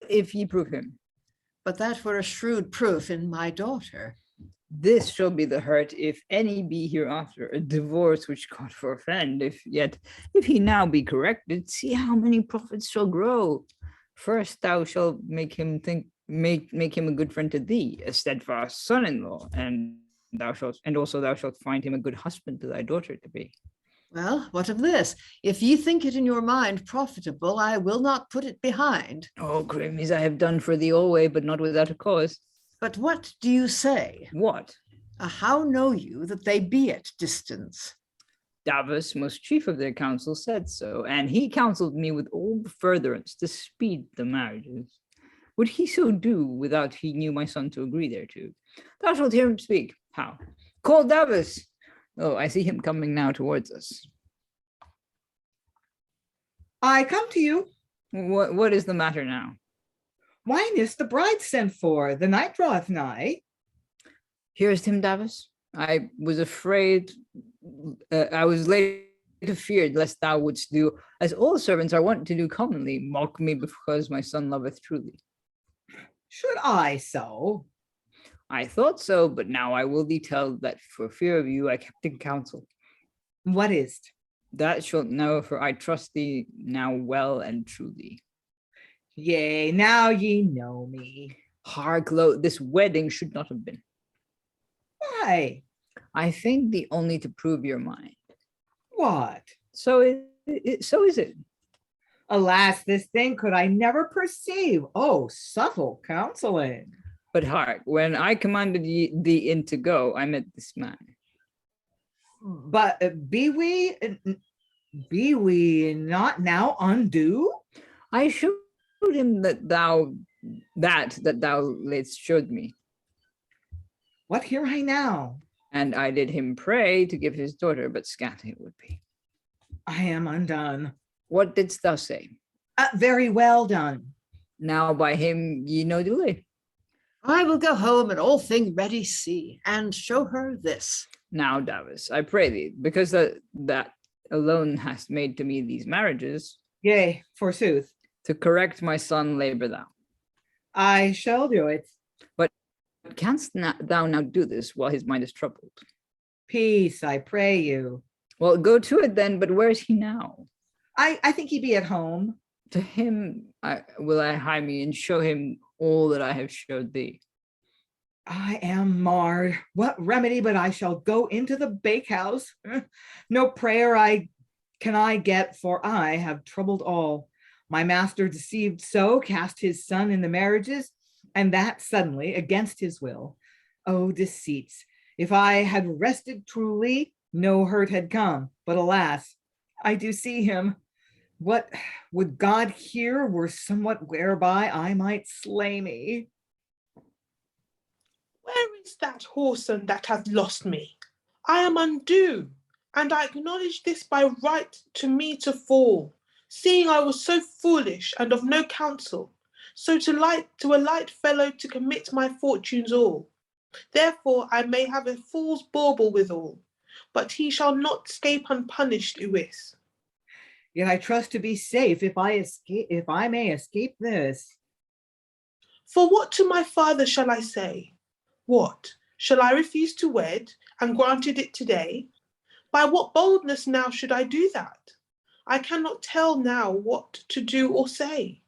if ye prove him? But that were a shrewd proof in my daughter. This shall be the hurt, if any be hereafter, a divorce which God forfend. If he now be corrected, see how many profits shall grow. First thou shalt make him a good friend to thee, a steadfast son-in-law, and thou shalt find him a good husband to thy daughter to be. Well, what of this? If ye think it in your mind profitable, I will not put it behind. Oh, Chremes, I have done for thee always, but not without a cause. But what do you say? What? How know you that they be at distance? Davus, most chief of their council, said so, and he counseled me with all the furtherance to speed the marriages. Would he so do without he knew my son to agree thereto? Thou shalt hear him speak. How? Call Davus. Oh, I see him coming now towards us. I come to you. What is the matter now? Wine is the bride sent for. The night draweth nigh. Hearest him, Davus? I was afraid, I was late feared lest thou wouldst do, as all servants are wont to do commonly, mock me because my son loveth truly. Should I so? I thought so, but now I will thee tell that for fear of you I kept in counsel. What is't? That shalt know, for I trust thee now well and truly. Yea, now ye know me. Hark, lo, this wedding should not have been. Why? I think thee only to prove your mind. What? So is it. Alas, this thing could I never perceive. Oh, subtle counseling. But hark, when I commanded thee in to go, I met this man. But be we not now undo? I showed him that thou latest showed me. What hear I now? And I did him pray to give his daughter, but scant it would be. I am undone. What didst thou say? Very well done. Now by him ye no delay. I will go home and all thing ready see, and show her this. Now, Davus, I pray thee, because that alone hast made to me these marriages. Yea, forsooth. To correct my son, labor thou. I shall do it. But canst thou now do this while his mind is troubled? Peace, I pray you. Well, go to it then, but where is he now? I think he be at home. To him will I hie me and show him all that I have showed thee. I am marred. What remedy but I shall go into the bakehouse? No prayer can I get, for I have troubled all. My master deceived so, cast his son in the marriages, and that suddenly, against his will. Oh, deceits! If I had rested truly, no hurt had come. But alas, I do see him. What would God hear were somewhat whereby I might slay me? Where is that whoreson that hath lost me? I am undue, and I acknowledge this by right to me to fall, seeing I was so foolish and of no counsel, so to a light fellow to commit my fortunes all. Therefore I may have a fool's bauble withal, but he shall not escape unpunished, Uwis. Yet I trust to be safe if I may escape this. For what to my father shall I say? What, shall I refuse to wed, and granted it today? By what boldness now should I do that? I cannot tell now what to do or say.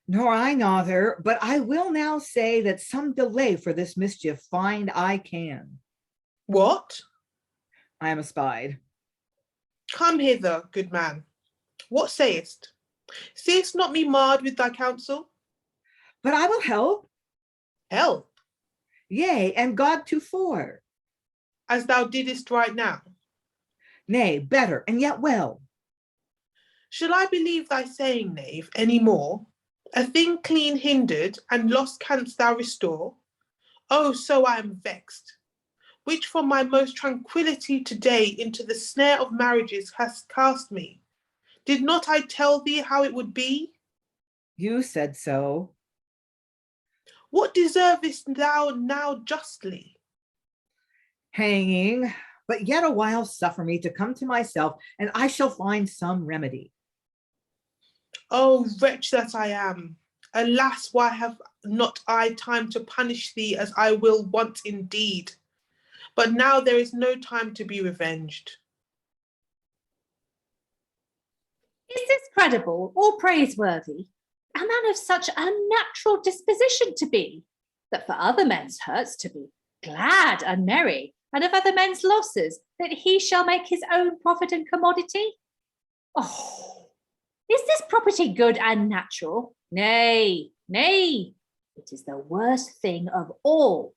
Nor I neither, but I will now say that some delay for this mischief find I can. What? I am espied. Come hither, good man. What sayest? Seest not me marred with thy counsel? But I will help. Help, Yea, and God to fore. as thou didst right now. Nay, better, and yet well. Shall I believe thy saying, knave, any more? A thing clean hindered, and lost canst thou restore? Oh, so I am vexed, which from my most tranquillity today into the snare of marriages hast cast me. Did not I tell thee how it would be? You said so. What deservest thou now justly? Hanging, but yet a while suffer me to come to myself, and I shall find some remedy. Oh, wretch that I am! Alas, why have not I time to punish thee as I will once indeed? But now there is no time to be revenged. Is this credible or praiseworthy? A man of such unnatural disposition to be, that for other men's hurts to be glad and merry, and of other men's losses, that he shall make his own profit and commodity? Oh, is this property good and natural? Nay, nay, it is the worst thing of all,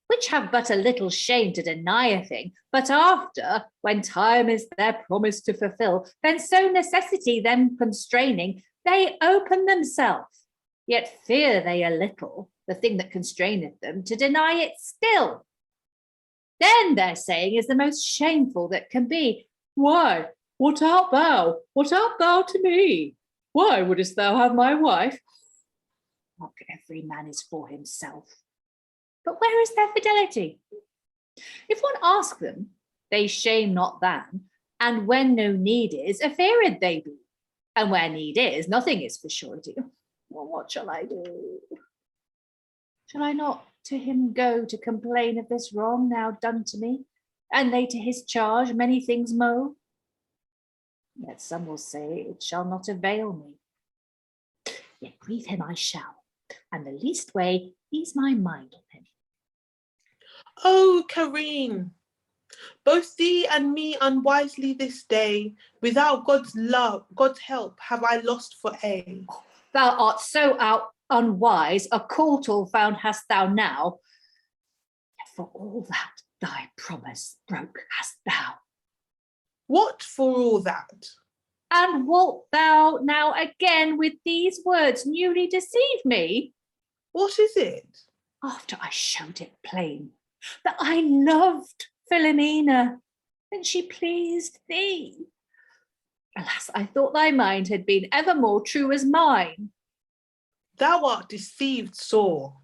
which have but a little shame to deny a thing, but after, when time is their promise to fulfill, then so necessity them constraining, they open themselves, yet fear they a little the thing that constraineth them to deny it still. Then their saying is the most shameful that can be. Why, what art thou? What art thou to me? Why wouldst thou have my wife? Not every man is for himself. But where is their fidelity? If one ask them, they shame not them, and when no need is, afeared they be. And where need is, nothing is for surety. Well, what shall I do? Shall I not to him go to complain of this wrong now done to me, and lay to his charge many things mo? Yet some will say it shall not avail me. Yet grieve him I shall, and the least way ease my mind on him. Oh, Carine, both thee and me unwisely this day, without God's love, God's help, have I lost for aye. Thou art so unwise, a caultal found hast thou now. Yet for all that, thy promise broke hast thou. What for all that? And wilt thou now again with these words newly deceive me? What is it? After I showed it plain, that I loved Philomena, and she pleased thee. Alas, I thought thy mind had been evermore true as mine. Thou art deceived sore.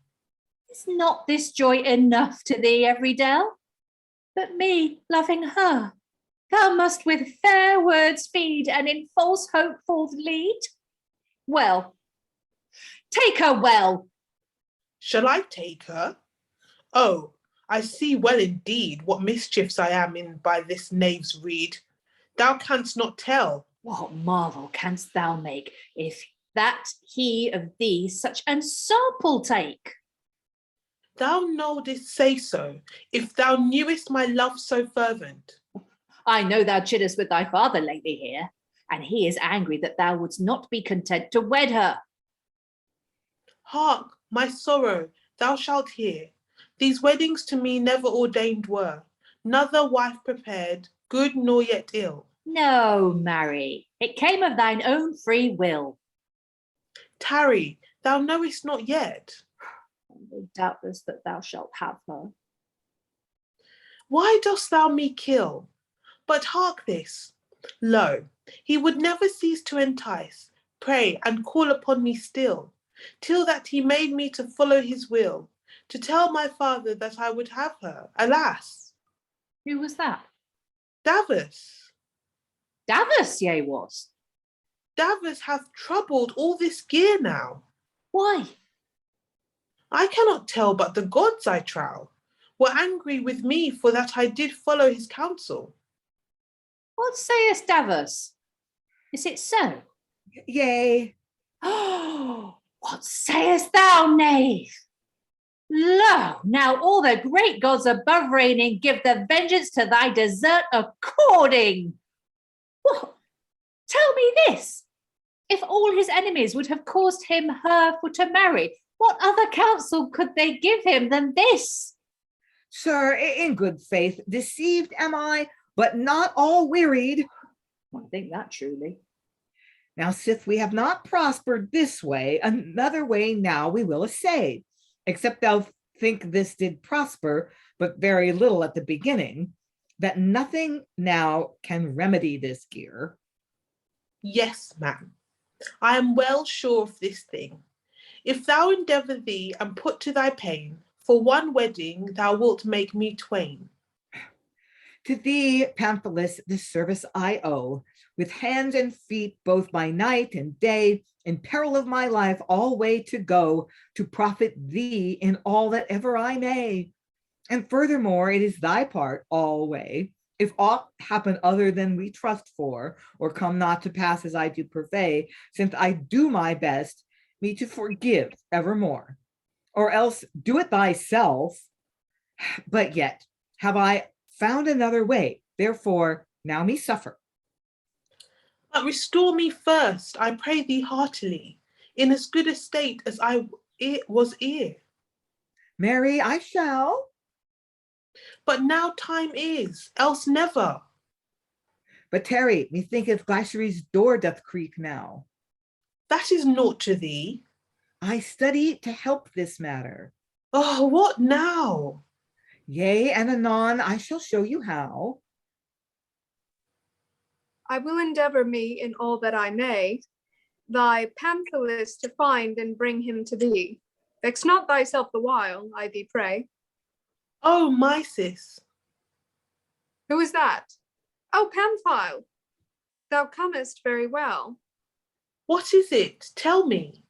Is not this joy enough to thee, Everydell? But me loving her, thou must with fair words feed, and in false hope forth lead? Well, take her well. Shall I take her? Oh, I see well indeed what mischiefs I am in by this knave's rede. Thou canst not tell. What marvel canst thou make, if that he of thee such ensample take? Thou knowest say so, if thou knewest my love so fervent. I know thou chidest with thy father lately here, and he is angry that thou wouldst not be content to wed her. Hark, my sorrow, thou shalt hear. These weddings to me never ordained were, nother wife prepared, good nor yet ill. No, marry, it came of thine own free will. Tarry, thou knowest not yet. Doubtless that thou shalt have her. Why dost thou me kill? But hark this, lo, he would never cease to entice, pray and call upon me still, till that he made me to follow his will, to tell my father that I would have her. Alas! Who was that? Davus. Davus, yea, was. Davus hath troubled all this gear now. Why? I cannot tell, but the gods, I trow, were angry with me for that I did follow his counsel. What sayest, Davus? Is it so? Yea. Oh, what sayest thou, knave? Lo, now all the great gods above reigning give the vengeance to thy desert according. What? Tell me this. If all his enemies would have caused him her for to marry, what other counsel could they give him than this? Sir, in good faith, deceived am I, but not all wearied. I think that truly. Now, sith we have not prospered this way, another way now we will essay. Except thou think this did prosper, but very little at the beginning, that nothing now can remedy this gear. Yes, ma'am, I am well sure of this thing. If thou endeavour thee and put to thy pain, for one wedding thou wilt make me twain. To thee, Pamphilus, this service I owe, with hands and feet both by night and day, in peril of my life alway to go, to profit thee in all that ever I may. And furthermore, it is thy part alway, if aught happen other than we trust for, or come not to pass as I do purvey, since I do my best, me to forgive evermore. Or else do it thyself. But yet have I found another way, therefore now me suffer. But restore me first, I pray thee heartily, in as good a state as I was ere. Marry, I shall. But now time is, else never. But tarry, methinketh Glycery's door doth creak now. That is naught to thee. I study to help this matter. Oh, what now? Yea, and anon I shall show you how. I will endeavour me in all that I may, thy Pamphilus to find and bring him to thee. Vex not thyself the while, I thee pray. Oh, Mysis. Who is that? Oh, Pamphile, thou comest very well. What is it? Tell me.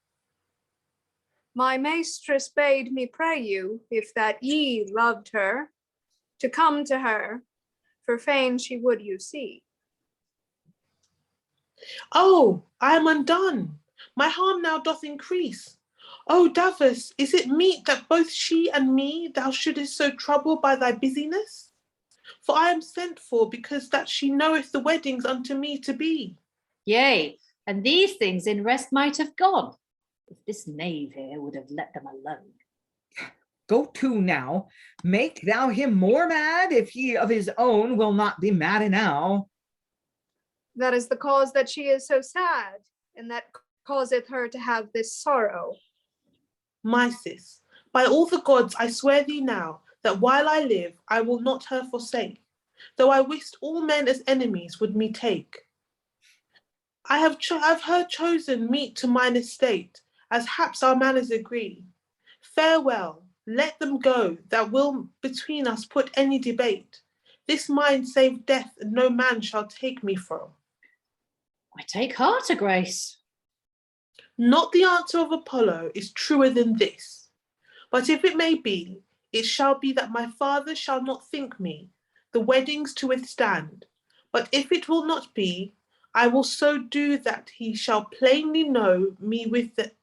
My mistress bade me pray you, if that ye loved her, to come to her, for fain she would you see. Oh, I am undone. My harm now doth increase. Oh, Davus, is it meet that both she and me thou shouldest so trouble by thy busyness? For I am sent for because that she knoweth the weddings unto me to be. Yea, and these things in rest might have gone, if this knave here would have let them alone. Go to now, make thou him more mad, if he of his own will not be mad enow. That is the cause that she is so sad, and that causeth her to have this sorrow. Mysis, by all the gods I swear thee now, that while I live I will not her forsake, though I wist all men as enemies would me take. I have her chosen meet to mine estate, as haps our manners agree. Farewell, let them go, that will between us put any debate. This mine save death no man shall take me from. I take heart, a grace. Not the answer of Apollo is truer than this. But if it may be, it shall be that my father shall not think me the weddings to withstand. But if it will not be, I will so do that he shall plainly know me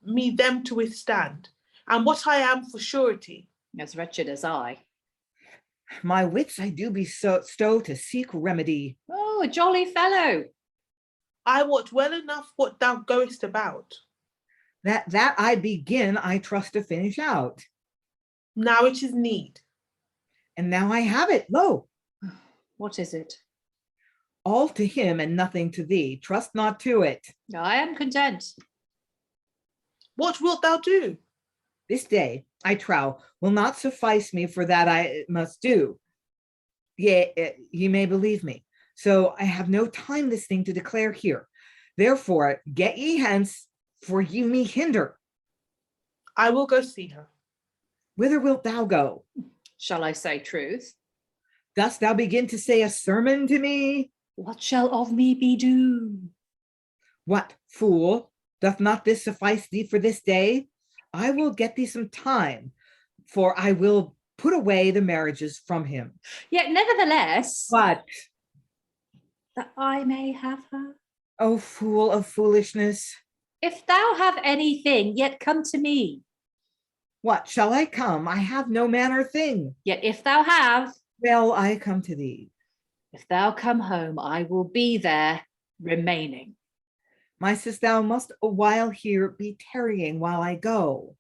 me them to withstand, and what I am for surety. As wretched as I. My wits I do bestow to seek remedy. Oh, a jolly fellow. I wot well enough what thou goest about. That I begin, I trust to finish out. Now it is need. And now I have it, lo, What is it? all to him and nothing to thee. Trust not to it. I am content. What wilt thou do? This day, I trow, will not suffice me for that I must do. Yea, ye may believe me. So I have no time this thing to declare here. Therefore, get ye hence, for ye me hinder. I will go see her. Whither wilt thou go? Shall I say truth? Dost thou begin to say a sermon to me? What shall of me be done? What, fool? Doth not this suffice thee for this day? I will get thee some time, for I will put away the marriages from him. Yet nevertheless, What? that I may have her. O fool of foolishness! If thou have anything, yet come to me. What, shall I come? I have no manner thing. Yet if thou have, Well, I come to thee. if thou come home, I will be there remaining. Mysis, thou must a while here be tarrying while I go.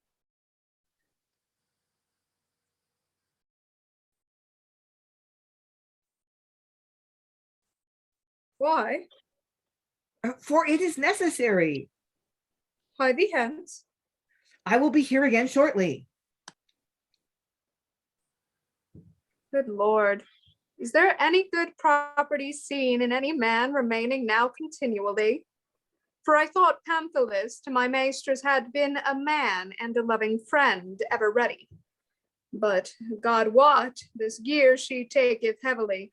Why? For it is necessary. Hie thee hence. I will be here again shortly. Good Lord. Is there any good property seen in any man remaining now continually? For I thought Pamphilus to my maesters had been a man and a loving friend ever ready. But God wot, this gear she taketh heavily.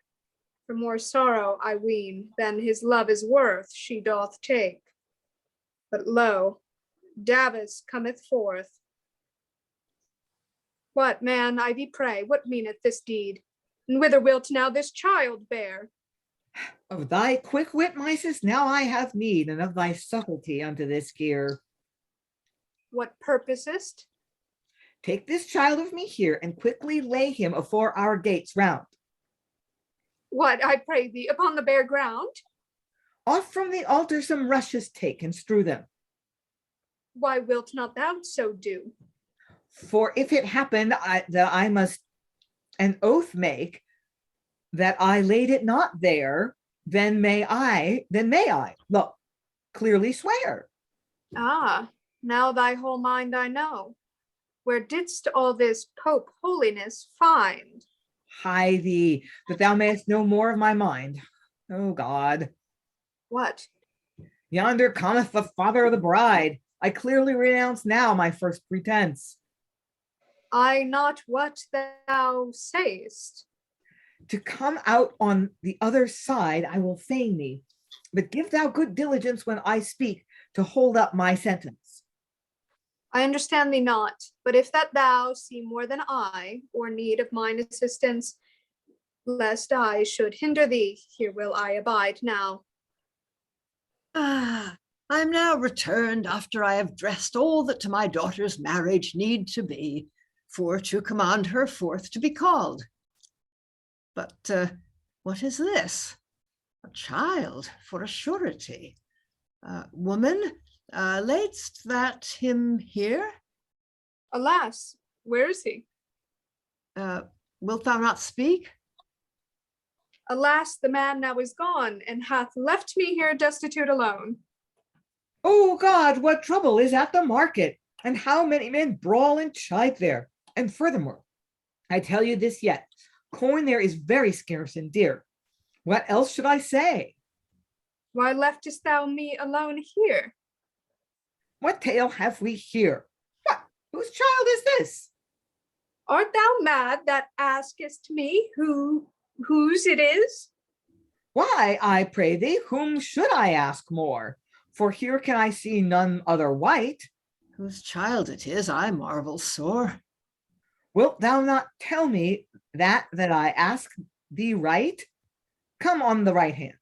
For more sorrow, I ween, than his love is worth, she doth take. But lo, Davus cometh forth. What, man, I thee pray, what meaneth this deed? And whither wilt now this child bear? Of thy quick wit, Mysis, now I have need, and of thy subtlety unto this gear. What purposest? Take this child of me here, and quickly lay him afore our gates round. What, I pray thee, upon the bare ground? Off from the altar some rushes take, and strew them. Why wilt not thou so do? For if it happen that I must an oath make that I laid it not there, then may I, look, clearly swear. Ah, now thy whole mind I know. Where didst all this Pope holiness find? Hie thee, that thou mayest know more of my mind. Oh God. What? Yonder cometh the father of the bride. I clearly renounce now my first pretense. I not what thou sayest. To come out on the other side, I will feign me, but give thou good diligence when I speak to hold up my sentence. I understand thee not, but if that thou see more than I, or need of mine assistance, lest I should hinder thee, here will I abide now. Ah, I'm now returned after I have dressed all that to my daughter's marriage need to be, for to command her forth to be called. But what is this? A child, for a surety. Woman, laidst that him here? Alas, where is he? Wilt thou not speak? Alas, the man now is gone, and hath left me here destitute alone. Oh God, what trouble is at the market, and how many men brawl and chide there. And furthermore, I tell you this yet, coin there is very scarce and dear. What else should I say? Why leftest thou me alone here? What tale have we here? What? Whose child is this? Art thou mad that askest me whose it is? Why, I pray thee, whom should I ask more? For here can I see none other white. Whose child it is, I marvel sore. Wilt thou not tell me that I ask thee right? Come on the right hand.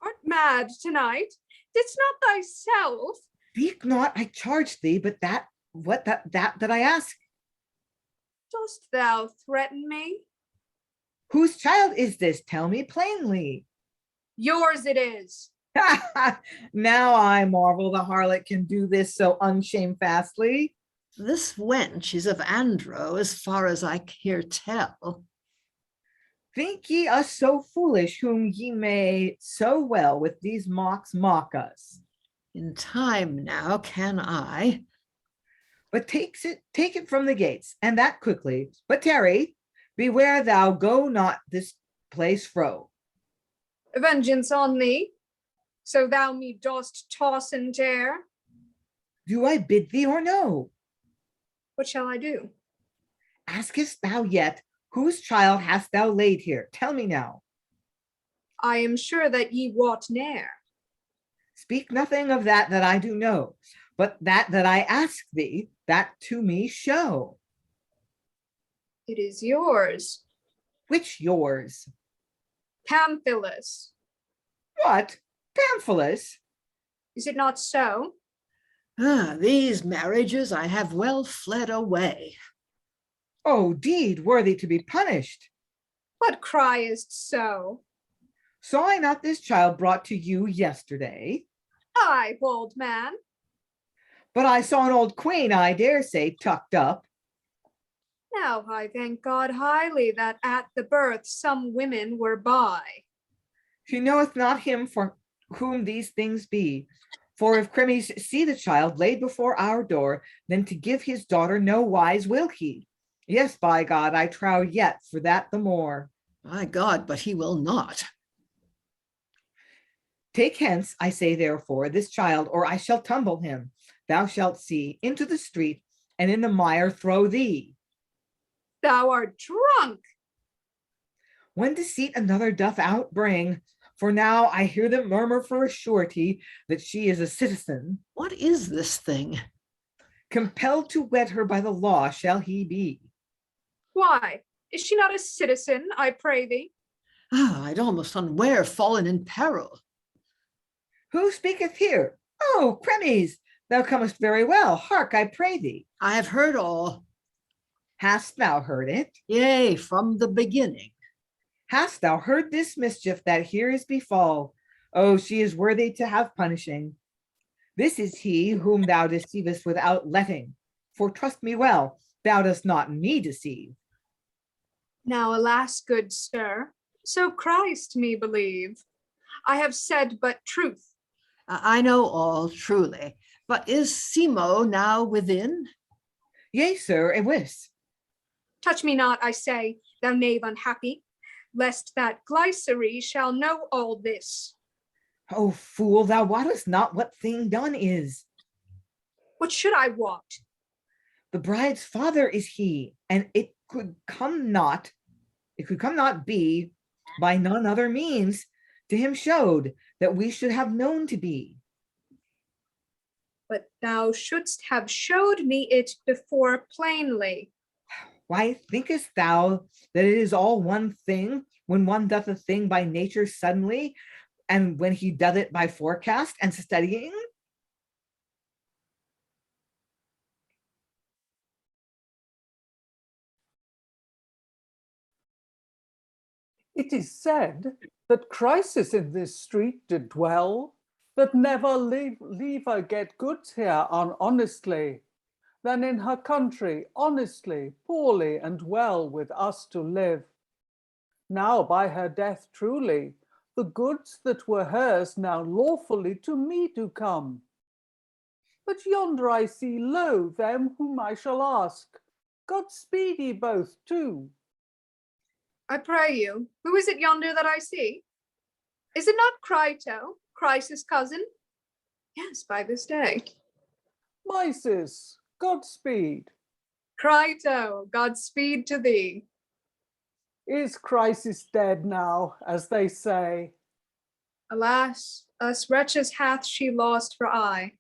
Art mad tonight? Didst not thyself? Speak not, I charge thee, but that I ask. Dost thou threaten me? Whose child is this? Tell me plainly. Yours it is. Now I marvel the harlot can do this so unshamefastly. This wench is of Andro, as far as I hear tell. Think ye us so foolish, whom ye may so well with these mocks mock us? In time now can I. But take it from the gates, and that quickly. But tarry, beware thou go not this place fro. Vengeance on thee, so thou me dost toss and tear. Do I bid thee or no? What shall I do? Askest thou yet, whose child hast thou laid here? Tell me now. I am sure that ye wot ne'er. Speak nothing of that I do know, but that I ask thee, that to me show. It is yours, Which yours? Pamphilus. What? Pamphilus? Is it not so? These marriages I have well fled away. Oh, deed worthy to be punished. What criest so? Saw I not this child brought to you yesterday? Aye, bold man. But I saw an old queen, I dare say, tucked up. Now I thank God highly that at the birth some women were by. She knoweth not him for whom these things be. For if Chremes see the child laid before our door, then to give his daughter no wise will he. Yes, by God, I trow yet for that the more. My God, but he will not. Take hence, I say therefore, this child, or I shall tumble him. Thou shalt see into the street, and in the mire throw thee. Thou art drunk. When deceit another doth outbring, for now I hear them murmur for a surety that she is a citizen. What is this thing? Compelled to wed her by the law shall he be. Why, is she not a citizen, I pray thee? I'd almost unware fallen in peril. Who speaketh here? Oh, Chremes, thou comest very well. Hark, I pray thee. I have heard all. Hast thou heard it? Yea, from the beginning. Hast thou heard this mischief that here is befall? Oh, she is worthy to have punishing. This is he whom thou deceivest without letting. For trust me well, thou dost not me deceive. Now, alas, good sir, so Christ me believe. I have said but truth. I know all, truly. But is Simo now within? Yea, sir, a wis. Touch me not, I say, thou knave unhappy, lest that Glycery shall know all this. Oh, fool, thou wottest not what thing done is. What should I wot? The bride's father is he, and it could not be by none other means to him showed that we should have known to be. But thou shouldst have showed me it before plainly. Why thinkest thou that it is all one thing when one doth a thing by nature suddenly, and when he doth it by forecast and studying? It is said that crisis in this street did dwell, that never leave her get goods here honestly, than in her country honestly, poorly and well with us to live. Now by her death truly, the goods that were hers now lawfully to me do come. But yonder I see lo them whom I shall ask. God speed ye both too. I pray you, who is it yonder that I see? Is it not Crito, Christ's cousin? Yes, by this day. Mysis, Godspeed. Crito, Godspeed to thee. Is crisis dead now, as they say? Alas, us wretches hath she lost for aye.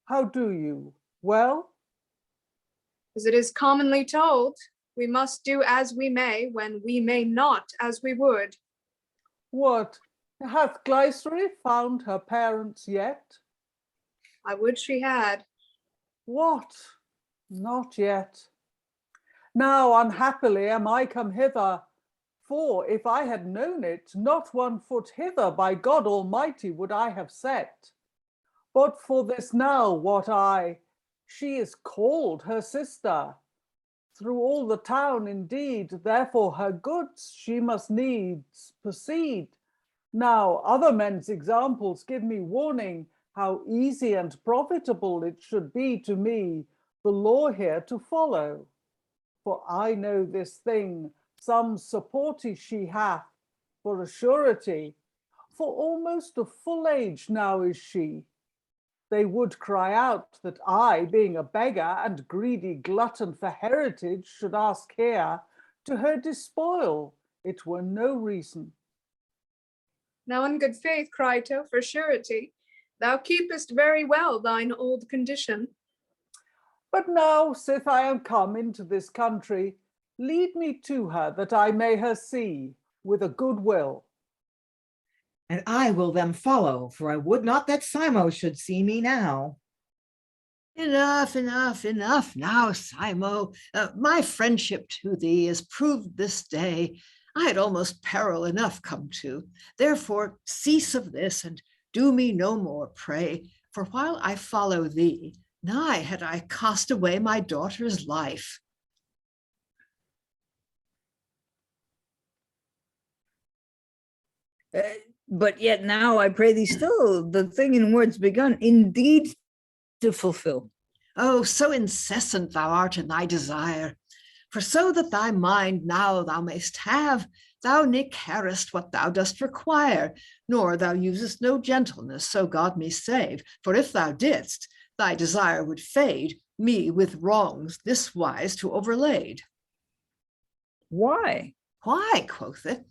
How do you? Well? As it is commonly told, we must do as we may when we may not as we would. What? Hath Glycery found her parents yet? I would she had. What? Not yet. Now unhappily am I come hither, For if I had known it, not 1 foot hither by God Almighty would I have set. But for this now she is called her sister. Through all the town indeed, therefore her goods she must needs proceed. Now other men's examples give me warning, how easy and profitable it should be to me, the law here to follow. For I know this thing, some supporty she hath, for a surety, for almost a full age now is she. They would cry out that I, being a beggar and greedy glutton for heritage, should ask here to her despoil. It were no reason. Now in good faith, Crito, for surety, thou keepest very well thine old condition. But now, sith I am come into this country, lead me to her that I may her see with a good will. And I will them follow, for I would not that Simo should see me now. Enough now, Simo. My friendship to thee is proved this day. I had almost peril enough come to. Therefore cease of this, and do me no more, pray. For while I follow thee, nigh had I cast away my daughter's life. But yet now I pray thee still, the thing in words begun, indeed to fulfill. Oh, so incessant thou art in thy desire. For so that thy mind now thou mayst have, thou ne carest what thou dost require, nor thou usest no gentleness, so God me save. For if thou didst, thy desire would fade, me with wrongs this wise to overlaid. Why? Why, quoth it?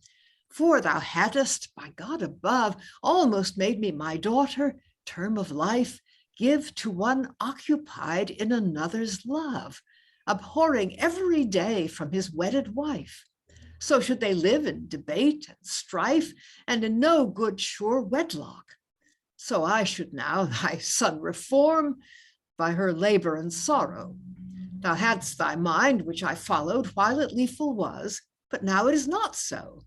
For thou hadst, by God above, almost made me my daughter, term of life, give to one occupied in another's love, abhorring every day from his wedded wife. So should they live in debate and strife, and in no good sure wedlock. So I should now thy son reform by her labor and sorrow. Thou hadst thy mind, which I followed while it leaful was, but now it is not so.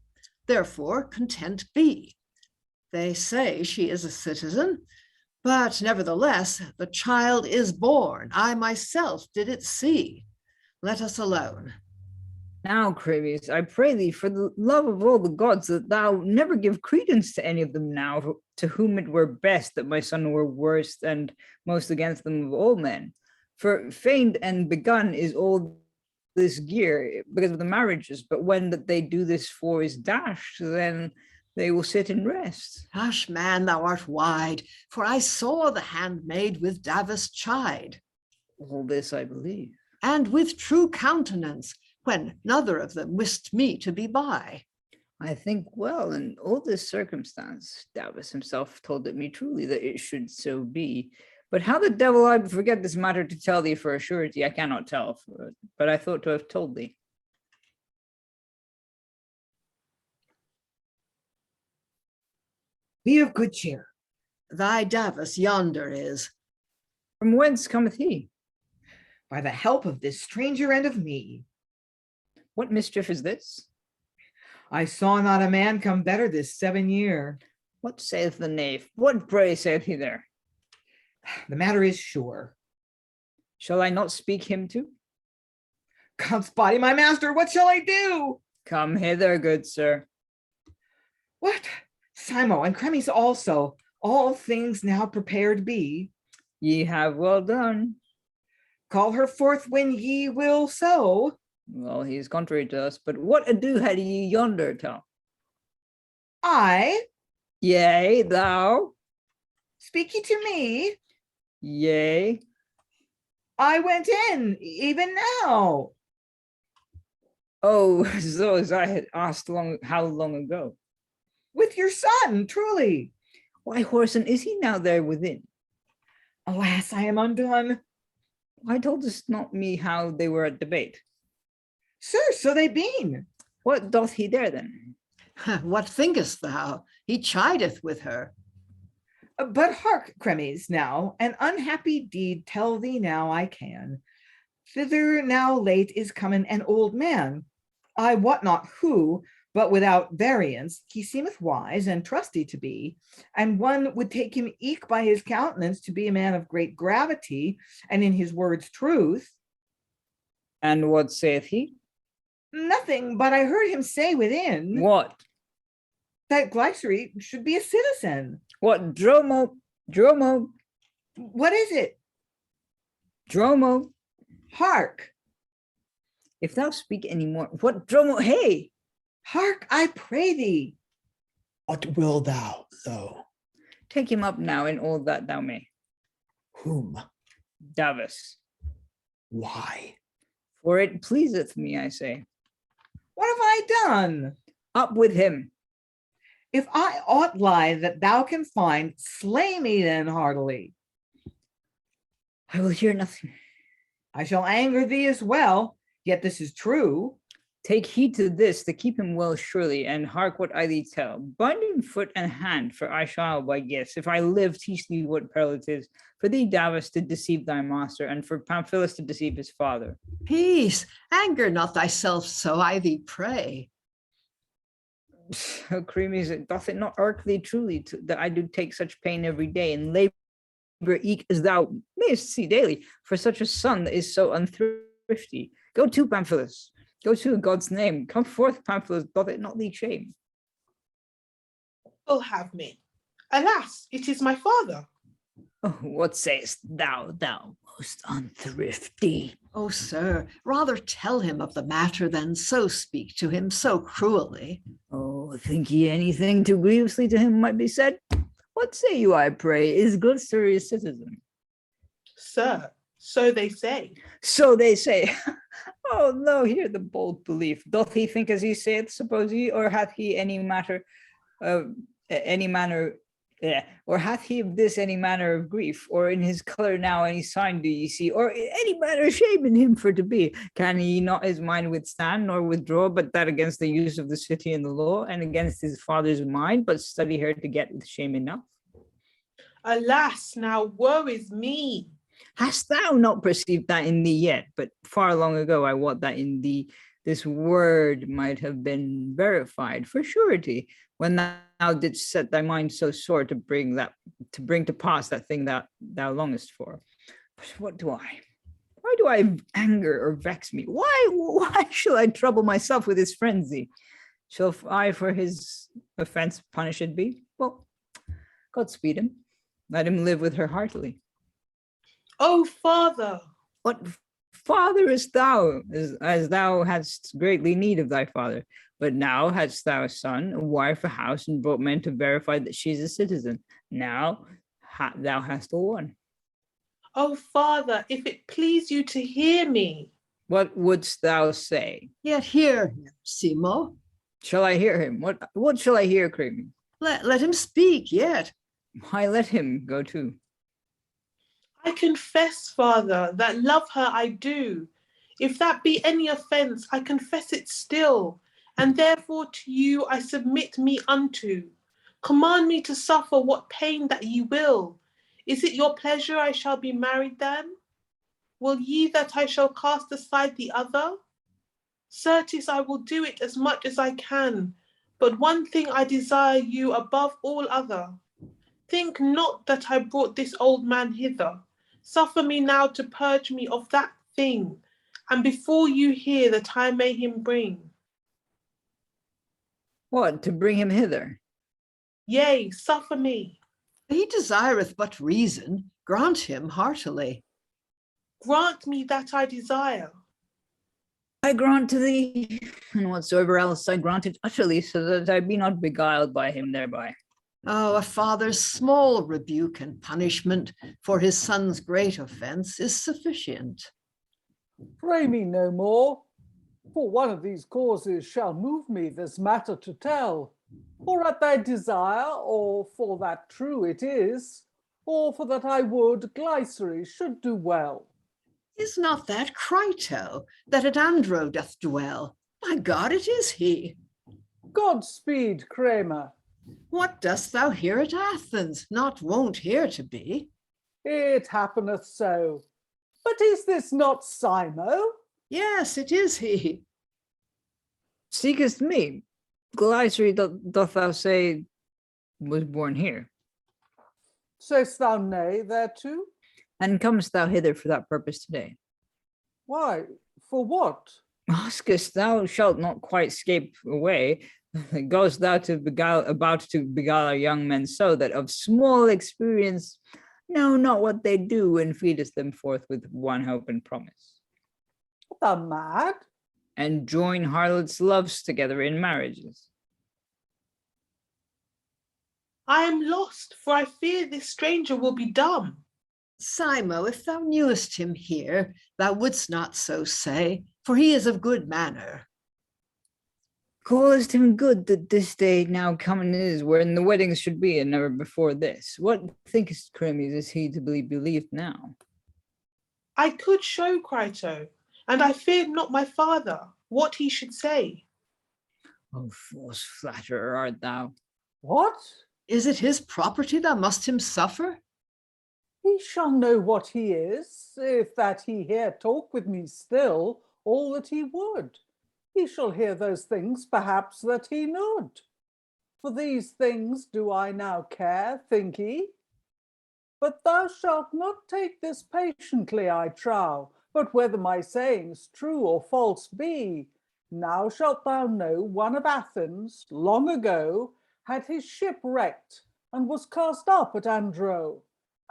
Therefore content be. They say she is a citizen, but nevertheless the child is born. I myself did it see. Let us alone. Now, Chremes, I pray thee, for the love of all the gods, that thou never give credence to any of them now, to whom it were best that my son were worst and most against them of all men. For feigned and begun is all this gear because of the marriages, but when that they do this for is dashed, then they will sit and rest. Hush, man, thou art wide, for I saw the handmaid with Davus chide. All this I believe. And with true countenance, when nother of them wist me to be by. I think well, in all this circumstance, Davus himself told it me truly that it should so be. But how the devil I forget this matter to tell thee for a surety, I cannot tell, but I thought to have told thee. Be of good cheer. Thy Davus yonder is. From whence cometh he? By the help of this stranger and of me. What mischief is this? I saw not a man come better this 7 year. What saith the knave? What pray saith he there? The matter is sure. Shall I not speak him to? God's body, my master, what shall I do? Come hither, good sir. What? Simo and Chremes also, all things now prepared be. Ye have well done. Call her forth when ye will so. Well, he is contrary to us, but what ado had ye yonder tell? I? Yea, thou? Speak ye to me? Yea. I went in, even now. Oh, so as I had asked how long ago? With your son, truly. Why, whoreson, is he now there within? Alas, I am undone. Why toldest not me how they were at debate? Sir, so they been. What doth he there then? What thinkest thou? He chideth with her. But hark, Chremes, now, an unhappy deed tell thee now I can. Thither now late is coming an old man. I wot not who, But without variance, he seemeth wise and trusty to be, and one would take him eke by his countenance to be a man of great gravity, and in his words truth. And what saith he? Nothing, but I heard him say within What? that Glycery should be a citizen. What? Dromo? Dromo? What is it? Dromo? Hark, If thou speak any more, what Dromo? Hey! hark, I pray thee. What will thou, though? Take him up now in all that thou may. Whom? Davus. Why? For it pleaseth me, I say. What have I done? Up with him. If I aught lie that thou can find, slay me then heartily. I will hear nothing. I shall anger thee as well, yet this is true. Take heed to this, to keep him well surely, and hark what I thee tell. Bind him foot and hand, for I shall, by guess, if I live, teach thee what peril it is, for thee, Davus, to deceive thy master, and for Pamphilus to deceive his father. Peace, anger not thyself so, I thee pray. Chremes, doth it not irk thee truly that I do take such pain every day, and labor eke as thou mayest see daily, for such a son that is so unthrifty? Go to, Pamphilus. Go to, in God's name. Come forth, Pamphilus, doth it not thee shame? Will have me. Alas, it is my father. Oh, what sayest thou, thou most unthrifty? Oh, sir, rather tell him of the matter than so speak to him so cruelly. Oh, think ye anything too grievously to him might be said? What say you, I pray? Is Glycery a citizen? Sir, so they say. So they say. Oh, no, hear the bold belief. Doth he think as he saith, suppose ye, or hath he any matter, or hath he of this any manner of grief, or in his colour now any sign do ye see, or any manner of shame in him for to be? Can he not his mind withstand, nor withdraw, but that against the use of the city and the law, and against his father's mind, but study her to get with shame enough? Alas, now woe is me. Hast thou not perceived that in thee yet? But far long ago I wot that in thee this word might have been verified for surety, when thou didst set thy mind so sore to bring to pass that thing that thou longest for. But what do I? Why do I anger or vex me? Why shall I trouble myself with his frenzy? Shall I for his offense punished be? Well, God speed him. Let him live with her heartily. Oh, father. What fatherest thou, as thou hadst greatly need of thy father? But now hadst thou a son, a wife, a house, and brought men to verify that she is a citizen. Now thou hast all one. Oh, father, if it please you to hear me. What wouldst thou say? Yet hear him, Simo. Shall I hear him? What shall I hear, Crito? Let him speak yet. Why, let him go too. I confess, father, that love her I do. If that be any offence, I confess it still, and therefore to you I submit me unto. Command me to suffer what pain that ye will. Is it your pleasure I shall be married then? Will ye that I shall cast aside the other? Certes, I will do it as much as I can, but one thing I desire you above all other. Think not that I brought this old man hither. Suffer me now to purge me of that thing, and before you hear that I may him bring. What, to bring him hither? Yea, suffer me. He desireth but reason. Grant him heartily. Grant me that I desire. I grant to thee, and whatsoever else I grant it utterly, so that I be not beguiled by him thereby. Oh, a father's small rebuke and punishment for his son's great offense is sufficient. Pray me no more, for one of these causes shall move me this matter to tell, or at thy desire, or for that true it is, or for that I would Glycery should do well. Is not that Crito, that at Andro doth dwell? My God, it is he. Godspeed, Crema. What dost thou here at Athens? Not wont here to be. It happeneth so. But is this not Simo? Yes, it is he. Seekest me? Glycery, doth thou say, was born here? Say'st thou nay thereto? And comest thou hither for that purpose today? Why, for what? Askest, thou shalt not quite scape away. Goest thou to about to beguile our young men so that of small experience know not what they do, and feedest them forth with one hope and promise? Art thou mad? And join harlots' loves together in marriages. I am lost, for I fear this stranger will be dumb. Simo, if thou knewest him here, thou wouldst not so say, for he is of good manner. Callest him good that this day now coming is, wherein the weddings should be, and never before this. What thinkest, Chremes, is he to be believed now? I could show Crito, and I feared not my father, what he should say. Oh, false flatterer art thou. What? Is it his property thou must him suffer? He shall know what he is, if that he here talk with me still, all that he would. He shall hear those things, perhaps, that he nould. For these things do I now care, think ye? But thou shalt not take this patiently, I trow, but whether my sayings true or false be. Now shalt thou know one of Athens, long ago, had his ship wrecked, and was cast up at Andria,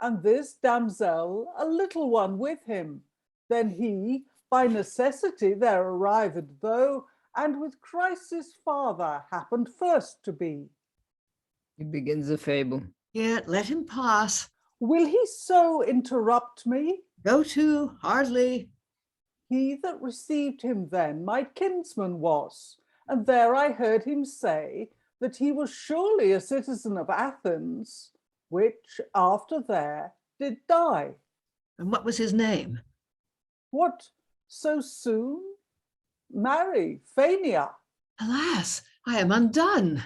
and this damsel a little one with him. Then he, by necessity there arrived though, and with Christ's father happened first to be. He begins the fable. Yet let him pass. Will he so interrupt me? Go to, hardly. He that received him then my kinsman was, and there I heard him say that he was surely a citizen of Athens, which after there did die. And what was his name? What, so soon? Marry, Phania. Alas, I am undone.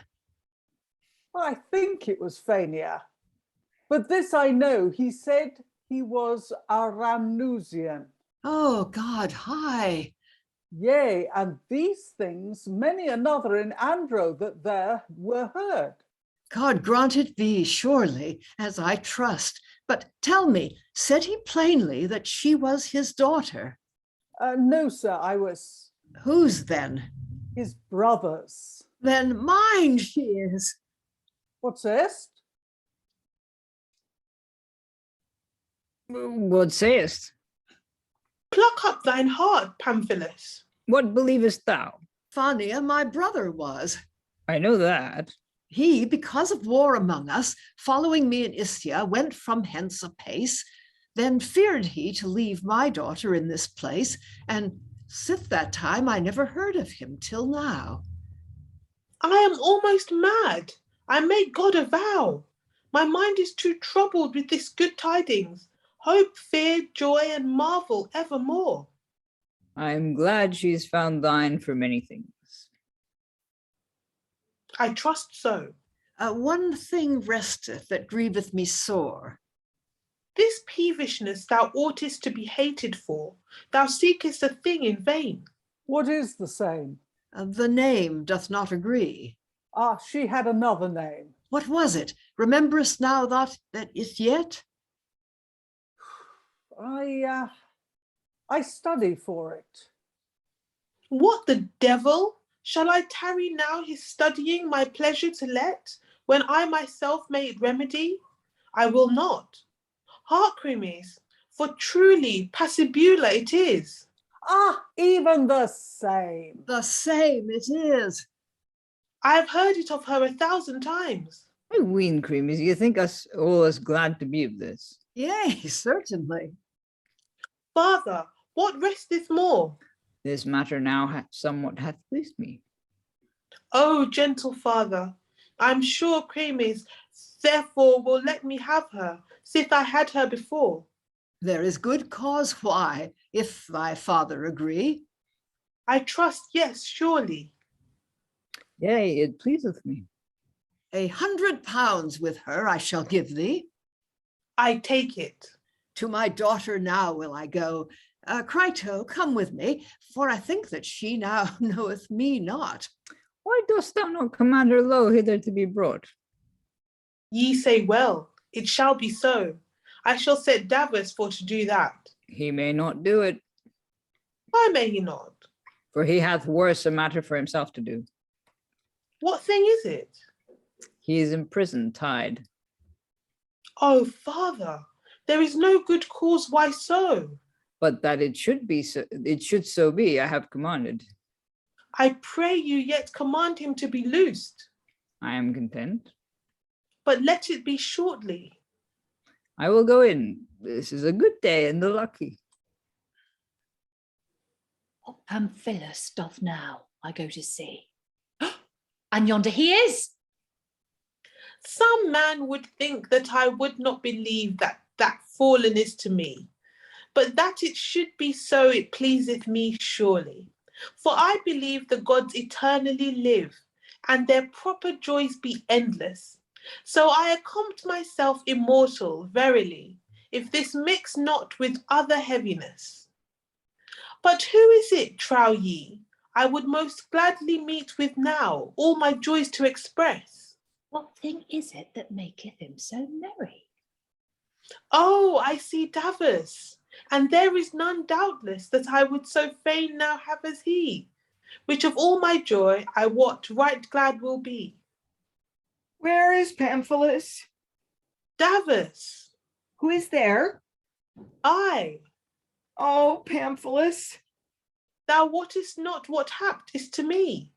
I think it was Phania. But this I know, he said he was a Ramnusian. Oh, God, hi. Yea, and these things many another in Andria that there were heard. God grant it be, surely, as I trust. But tell me, said he plainly that she was his daughter? No, sir, I was Whose then? his brother's. Then mine she is. What sayest? What sayest? Pluck up thine heart, Pamphilus. What believest thou? Phania, my brother was. I know that. He, because of war among us, following me in Istia, went from hence apace. Then feared he to leave my daughter in this place, and sith that time I never heard of him till now. I am almost mad. I make God a vow. My mind is too troubled with this good tidings. Hope, fear, joy, and marvel evermore. I am glad she's found thine for many things. I trust so. One thing resteth that grieveth me sore. This peevishness thou oughtest to be hated for. Thou seekest a thing in vain. What is the same? The name doth not agree. Ah, she had another name. What was it? Rememberest now that it yet? I study for it. What the devil? Shall I tarry now his studying my pleasure to let, when I myself may it remedy? I will not. Hark, Chremes, for truly Passibula it is. Ah, even the same. The same it is. I have heard it of her 1,000 times. I ween, Chremes, you think us all as glad to be of this? Yea, certainly. Father, what resteth more? This matter now somewhat hath pleased me. Oh, gentle father, I am sure Chremes therefore will let me have her, sith I had her before. There is good cause why, if thy father agree. I trust, yes, surely. Yea, it pleaseth me. 100 pounds with her I shall give thee. I take it. To my daughter now will I go. Crito, come with me, for I think that she now knoweth me not. Why dost thou not command her lo hither to be brought? Ye say well, it shall be so. I shall set Davus for to do that. He may not do it, Why may he not? for he hath worse a matter for himself to do. What thing is it? He is in prison tied. Oh, father, there is no good cause why so. But that it should be so, it should so be, I have commanded. I pray you yet command him to be loosed, I am content. but let it be shortly. I will go in. This is a good day and the lucky. What Pamphilus doth now, I go to see. And yonder he is. Some man would think that I would not believe that fallen is to me, but that it should be so it pleaseth me surely. For I believe the gods eternally live, and their proper joys be endless. So I accompt myself immortal, verily, if this mix not with other heaviness. But who is it, trow ye, I would most gladly meet with now, all my joys to express? What thing is it that maketh him so merry? Oh, I see Davus, and there is none doubtless that I would so fain now have as he, which of all my joy I wot right glad will be. Where is Pamphilus? Davus, Who is there? I, Oh, Pamphilus. thou wottest not what happed is to me,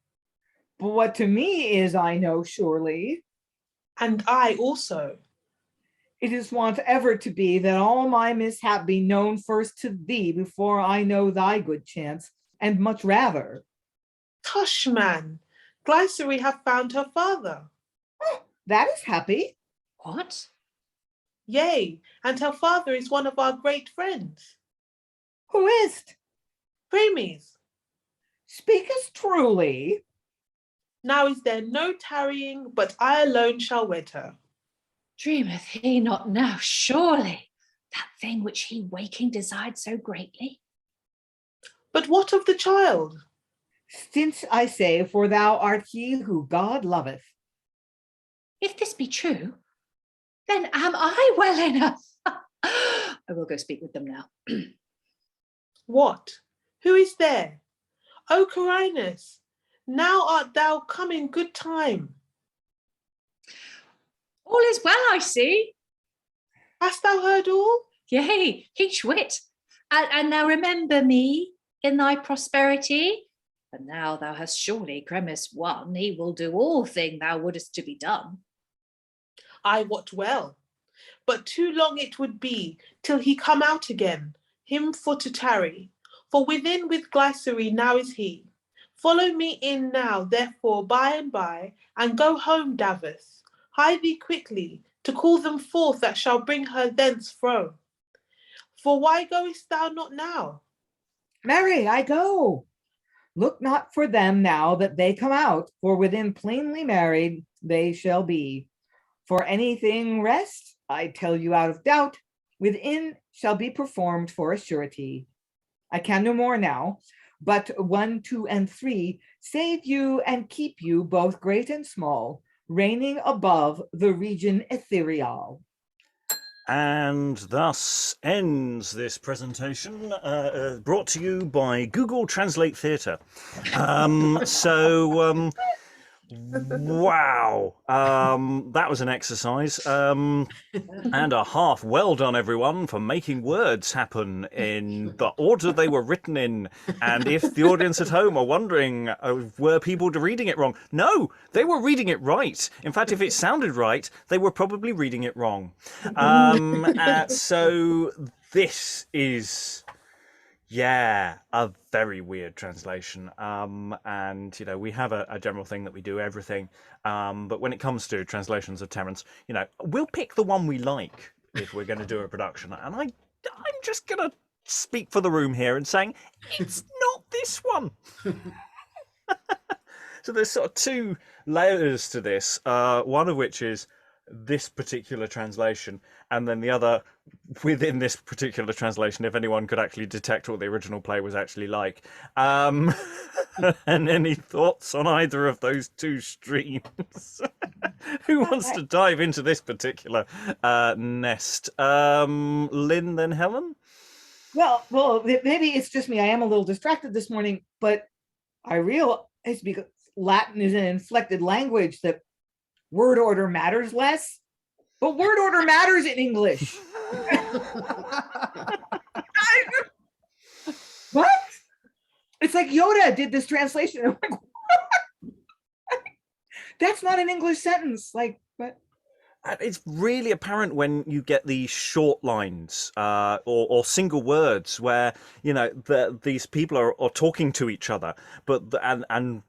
But what to me is, I know surely. and I also. It is wont ever to be that all my mishap be known first to thee before I know thy good chance, and much rather. Tush, man, Glycery hath found her father. Oh, that is happy. What? Yea, and her father is one of our great friends, Who is't? Chremes. Speakest truly. Now is there no tarrying, but I alone shall wed her. Dreameth he not now, surely, that thing which he waking desired so greatly? But what of the child? Since I say, for thou art he who God loveth. If this be true, then am I well enough. I will go speak with them now. What? Who is there? O Carinus, now art thou come in good time. All is well, I see. Hast thou heard all? Yea, each whit. And now remember me in thy prosperity. And now thou hast surely Chremes won, he will do all thing thou wouldest to be done. I wot well, but too long it would be till he come out again, him for to tarry. For within with Glycery now is he. Follow me in now, therefore, by and by, and go home, Davus. Hie thee quickly, to call them forth that shall bring her thence fro. For why goest thou not now? Marry, I go. Look not for them now that they come out, for within plainly married they shall be. For anything rest, I tell you out of doubt, within shall be performed for a surety. I can no more now, but 1, 2, and 3 save you and keep you both great and small, reigning above the region ethereal. And thus ends this presentation, brought to you by Google Translate Theatre. Wow, that was an exercise and a half. Well done, everyone, for making words happen in the order they were written in. And if the audience at home are wondering, were people reading it wrong? No, they were reading it right. In fact, if it sounded right, they were probably reading it wrong. So this is... yeah, a very weird translation. And, you know, we have a general thing that we do everything. But when it comes to translations of Terence, you know, we'll pick the one we like if we're going to do a production. And I'm just going to speak for the room here and saying, it's not this one. So there's sort of two layers to this, one of which is this particular translation, and then the other within this particular translation, if anyone could actually detect what the original play was actually like. And any thoughts on either of those two streams? Who wants to dive into this particular nest? Lynn, then Helen? Well, maybe it's just me. I am a little distracted this morning, but I realize because Latin is an inflected language that word order matters less, but word order matters in English. What? It's like Yoda did this translation. I'm like, what? That's not an English sentence. Like, what? It's really apparent when you get these short lines or single words where, you know, these people are talking to each other, but and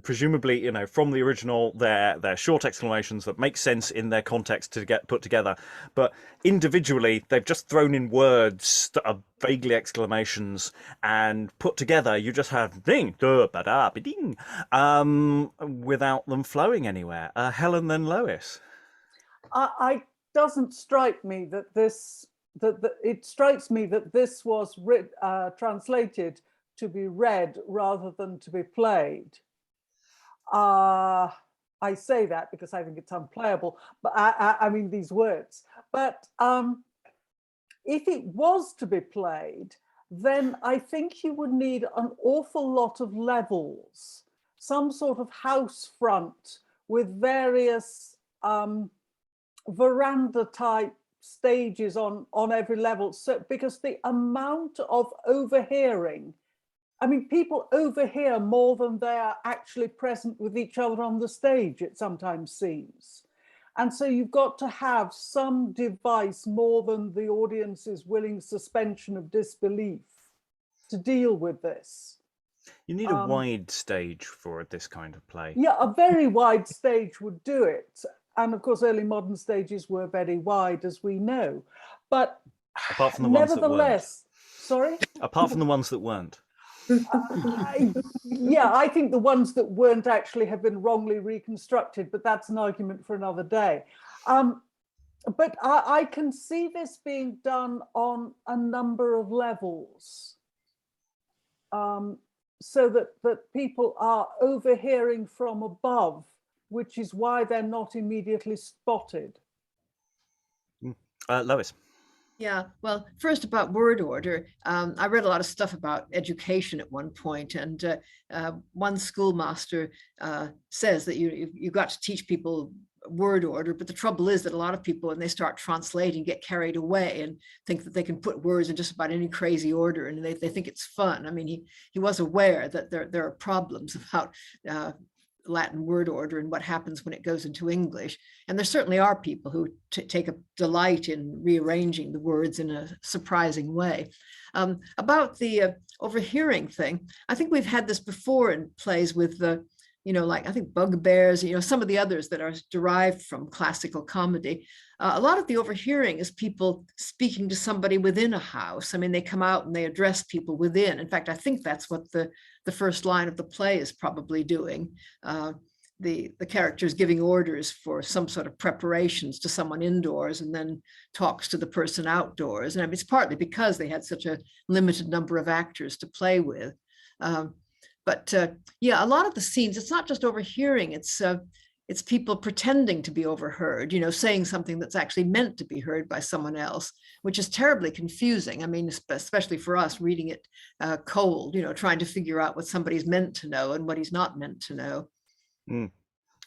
presumably, you know, from the original, they're short exclamations that make sense in their context to get put together, but individually they've just thrown in words that are vaguely exclamations, and put together you just have ding ba da ba ding without them flowing anywhere. Helen, then Lois. I doesn't strike me that it strikes me that this was translated to be read rather than to be played. I say that because I think it's unplayable, but I mean these words. But if it was to be played, then I think you would need an awful lot of levels, some sort of house front with various veranda type stages on every level. So because the amount of overhearing, I mean, people overhear more than they are actually present with each other on the stage, it sometimes seems. And so you've got to have some device more than the audience's willing suspension of disbelief to deal with this. You need a wide stage for this kind of play. Yeah, a very wide stage would do it. And of course, early modern stages were very wide, as we know. But apart from the ones that weren't. Sorry? Apart from the ones that weren't. Yeah, I think the ones that weren't actually have been wrongly reconstructed, but that's an argument for another day. But I can see this being done on a number of levels, so that people are overhearing from above, which is why they're not immediately spotted. Lois. Yeah, well, first about word order, I read a lot of stuff about education at one point, and one schoolmaster says that you got to teach people word order, but the trouble is that a lot of people, when they start translating, get carried away and think that they can put words in just about any crazy order, and they think it's fun. I mean, he was aware that there are problems about Latin word order and what happens when it goes into English. And there certainly are people who take a delight in rearranging the words in a surprising way. About the overhearing thing, I think we've had this before in plays with the, like I think bugbears, some of the others that are derived from classical comedy. A lot of the overhearing is people speaking to somebody within a house. I mean, they come out and they address people within. In fact, I think that's what the first line of the play is probably doing. The character's giving orders for some sort of preparations to someone indoors and then talks to the person outdoors. And I mean, it's partly because they had such a limited number of actors to play with. But yeah, a lot of the scenes, it's not just overhearing, it's people pretending to be overheard, saying something that's actually meant to be heard by someone else, which is terribly confusing. I mean, especially for us reading it cold, trying to figure out what somebody's meant to know and what he's not meant to know.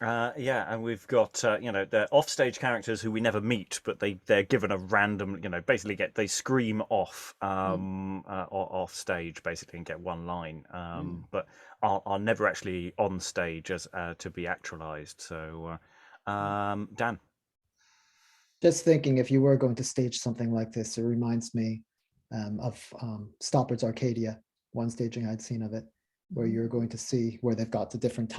Yeah, and we've got they're offstage characters who we never meet, but they're given a random, basically they scream off off stage basically and get one line, but are never actually on stage as to be actualized. So, Dan. Just thinking, if you were going to stage something like this, it reminds me of Stoppard's Arcadia, one staging I'd seen of it, where you're going to see where they've got the different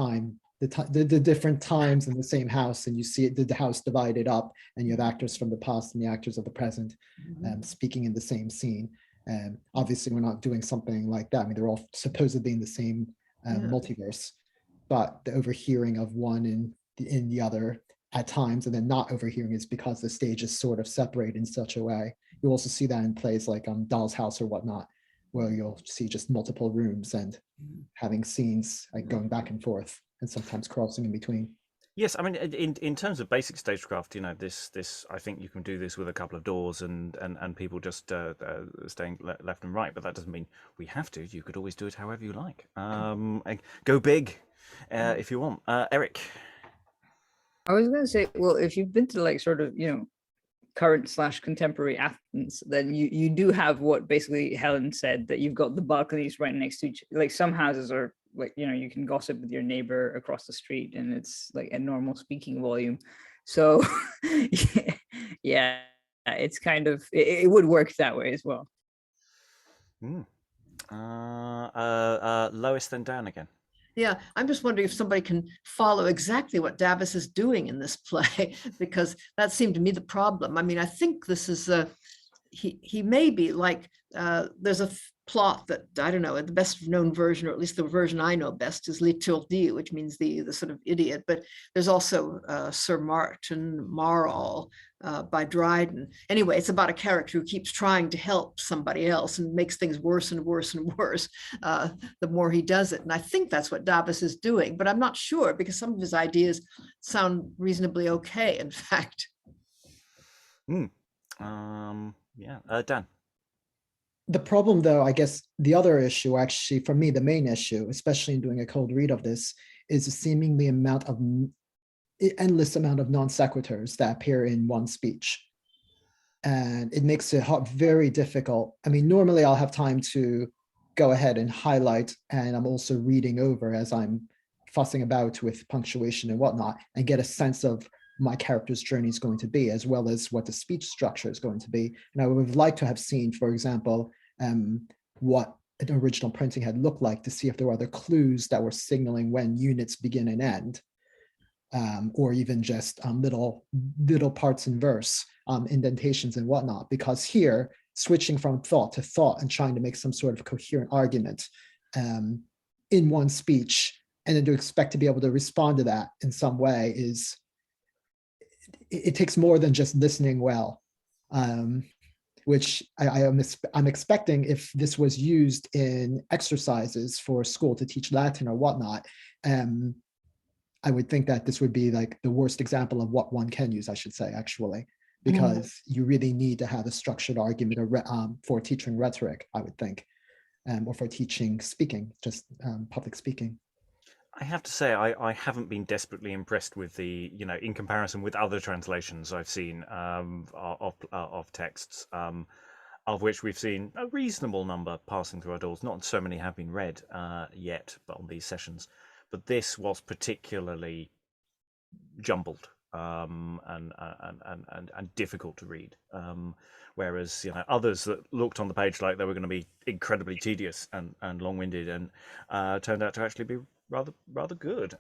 different times in the same house, and you see the house divided up, and you have actors from the past and the actors of the present speaking in the same scene. Obviously, we're not doing something like that. I mean, they're all supposedly in the same multiverse, but the overhearing of one in the other at times and then not overhearing is because the stage is sort of separated in such a way. You also see that in plays like Doll's House or whatnot, where you'll see just multiple rooms and having scenes like going back and forth and sometimes crossing in between. Yes, I mean, in terms of basic stagecraft, this I think you can do this with a couple of doors and people just staying left and right, but that doesn't mean we have to. You could always do it however you like. And go big if you want. Eric. I was going to say, well, if you've been to like sort of, current / contemporary Athens, then you do have what basically Helen said, that you've got the balconies right next to each, like some houses are like, you can gossip with your neighbor across the street and it's like a normal speaking volume. So yeah, it's kind of, it would work that way as well. Lois, then Dan again. Yeah, I'm just wondering if somebody can follow exactly what Davus is doing in this play, because that seemed to me the problem. I mean, I think this is he may be like, there's a plot that, I don't know, the best known version, or at least the version I know best, is l'étourdi, which means the sort of idiot. But there's also Sir Martin Marall by Dryden. Anyway, it's about a character who keeps trying to help somebody else and makes things worse and worse and worse the more he does it. And I think that's what Davus is doing, but I'm not sure, because some of his ideas sound reasonably okay, in fact. Yeah, Dan. The problem, though, I guess the other issue, actually, for me, the main issue, especially in doing a cold read of this, is the seemingly endless amount of non sequiturs that appear in one speech. And it makes it very difficult. I mean, normally I'll have time to go ahead and highlight, and I'm also reading over as I'm fussing about with punctuation and whatnot, and get a sense of my character's journey is going to be, as well as what the speech structure is going to be. And I would have liked to have seen, for example, what an original printing had looked like, to see if there were other clues that were signaling when units begin and end, or even just little parts in verse, indentations and whatnot. Because here, switching from thought to thought and trying to make some sort of coherent argument in one speech, and then to expect to be able to respond to that in some way it takes more than just listening well, which I'm expecting, if this was used in exercises for school to teach Latin or whatnot, I would think that this would be like the worst example of what one can use, I should say, actually, because you really need to have a structured argument for teaching rhetoric, I would think, or for teaching speaking, just public speaking. I have to say, I haven't been desperately impressed with the, in comparison with other translations I've seen of texts, of which we've seen a reasonable number passing through our doors. Not so many have been read yet, but on these sessions. But this was particularly jumbled and difficult to read. Whereas others that looked on the page like they were going to be incredibly tedious and long-winded, and turned out to actually be rather good.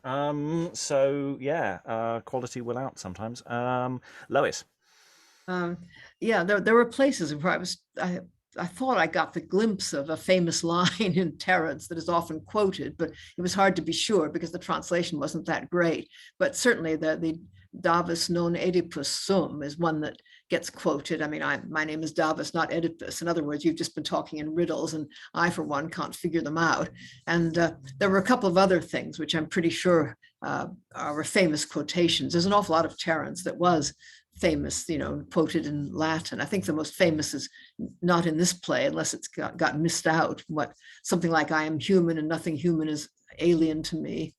So yeah, quality will out sometimes. Lois. Yeah, there were places where I thought I got the glimpse of a famous line in Terence that is often quoted, but it was hard to be sure because the translation wasn't that great. But certainly the Davus non Oedipus sum is one that gets quoted. I mean, my name is Davus, not Oedipus. In other words, you've just been talking in riddles, and I, for one, can't figure them out. And there were a couple of other things which I'm pretty sure are famous quotations. There's an awful lot of Terence that was famous, quoted in Latin. I think the most famous is not in this play, unless it's got missed out. Something like, "I am human and nothing human is alien to me."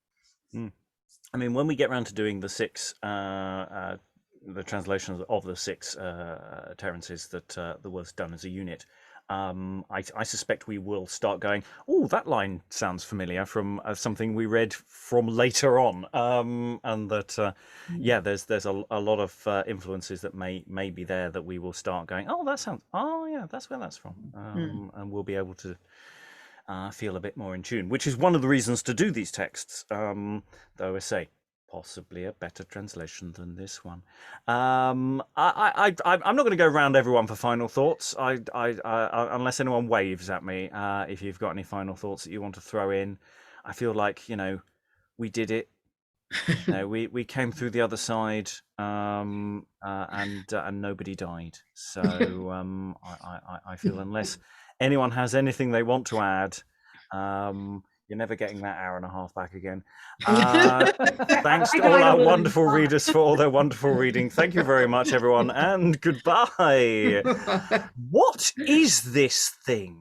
I mean, when we get around to doing the six, the translations of the six Terences that was done as a unit, I suspect we will start going, oh, that line sounds familiar from something we read from later on, and that yeah, there's a lot of influences that may be there that we will start going, oh yeah, that's where that's from, and we'll be able to feel a bit more in tune, which is one of the reasons to do these texts, though I say possibly a better translation than this one. I'm not going to go around everyone for final thoughts. Unless anyone waves at me, if you've got any final thoughts that you want to throw in. I feel like we did it. No, we came through the other side, and nobody died. So I feel unless anyone has anything they want to add, you're never getting that hour and a half back again. Thanks to all our wonderful readers for all their wonderful reading. Thank you very much, everyone, and goodbye. What is this thing?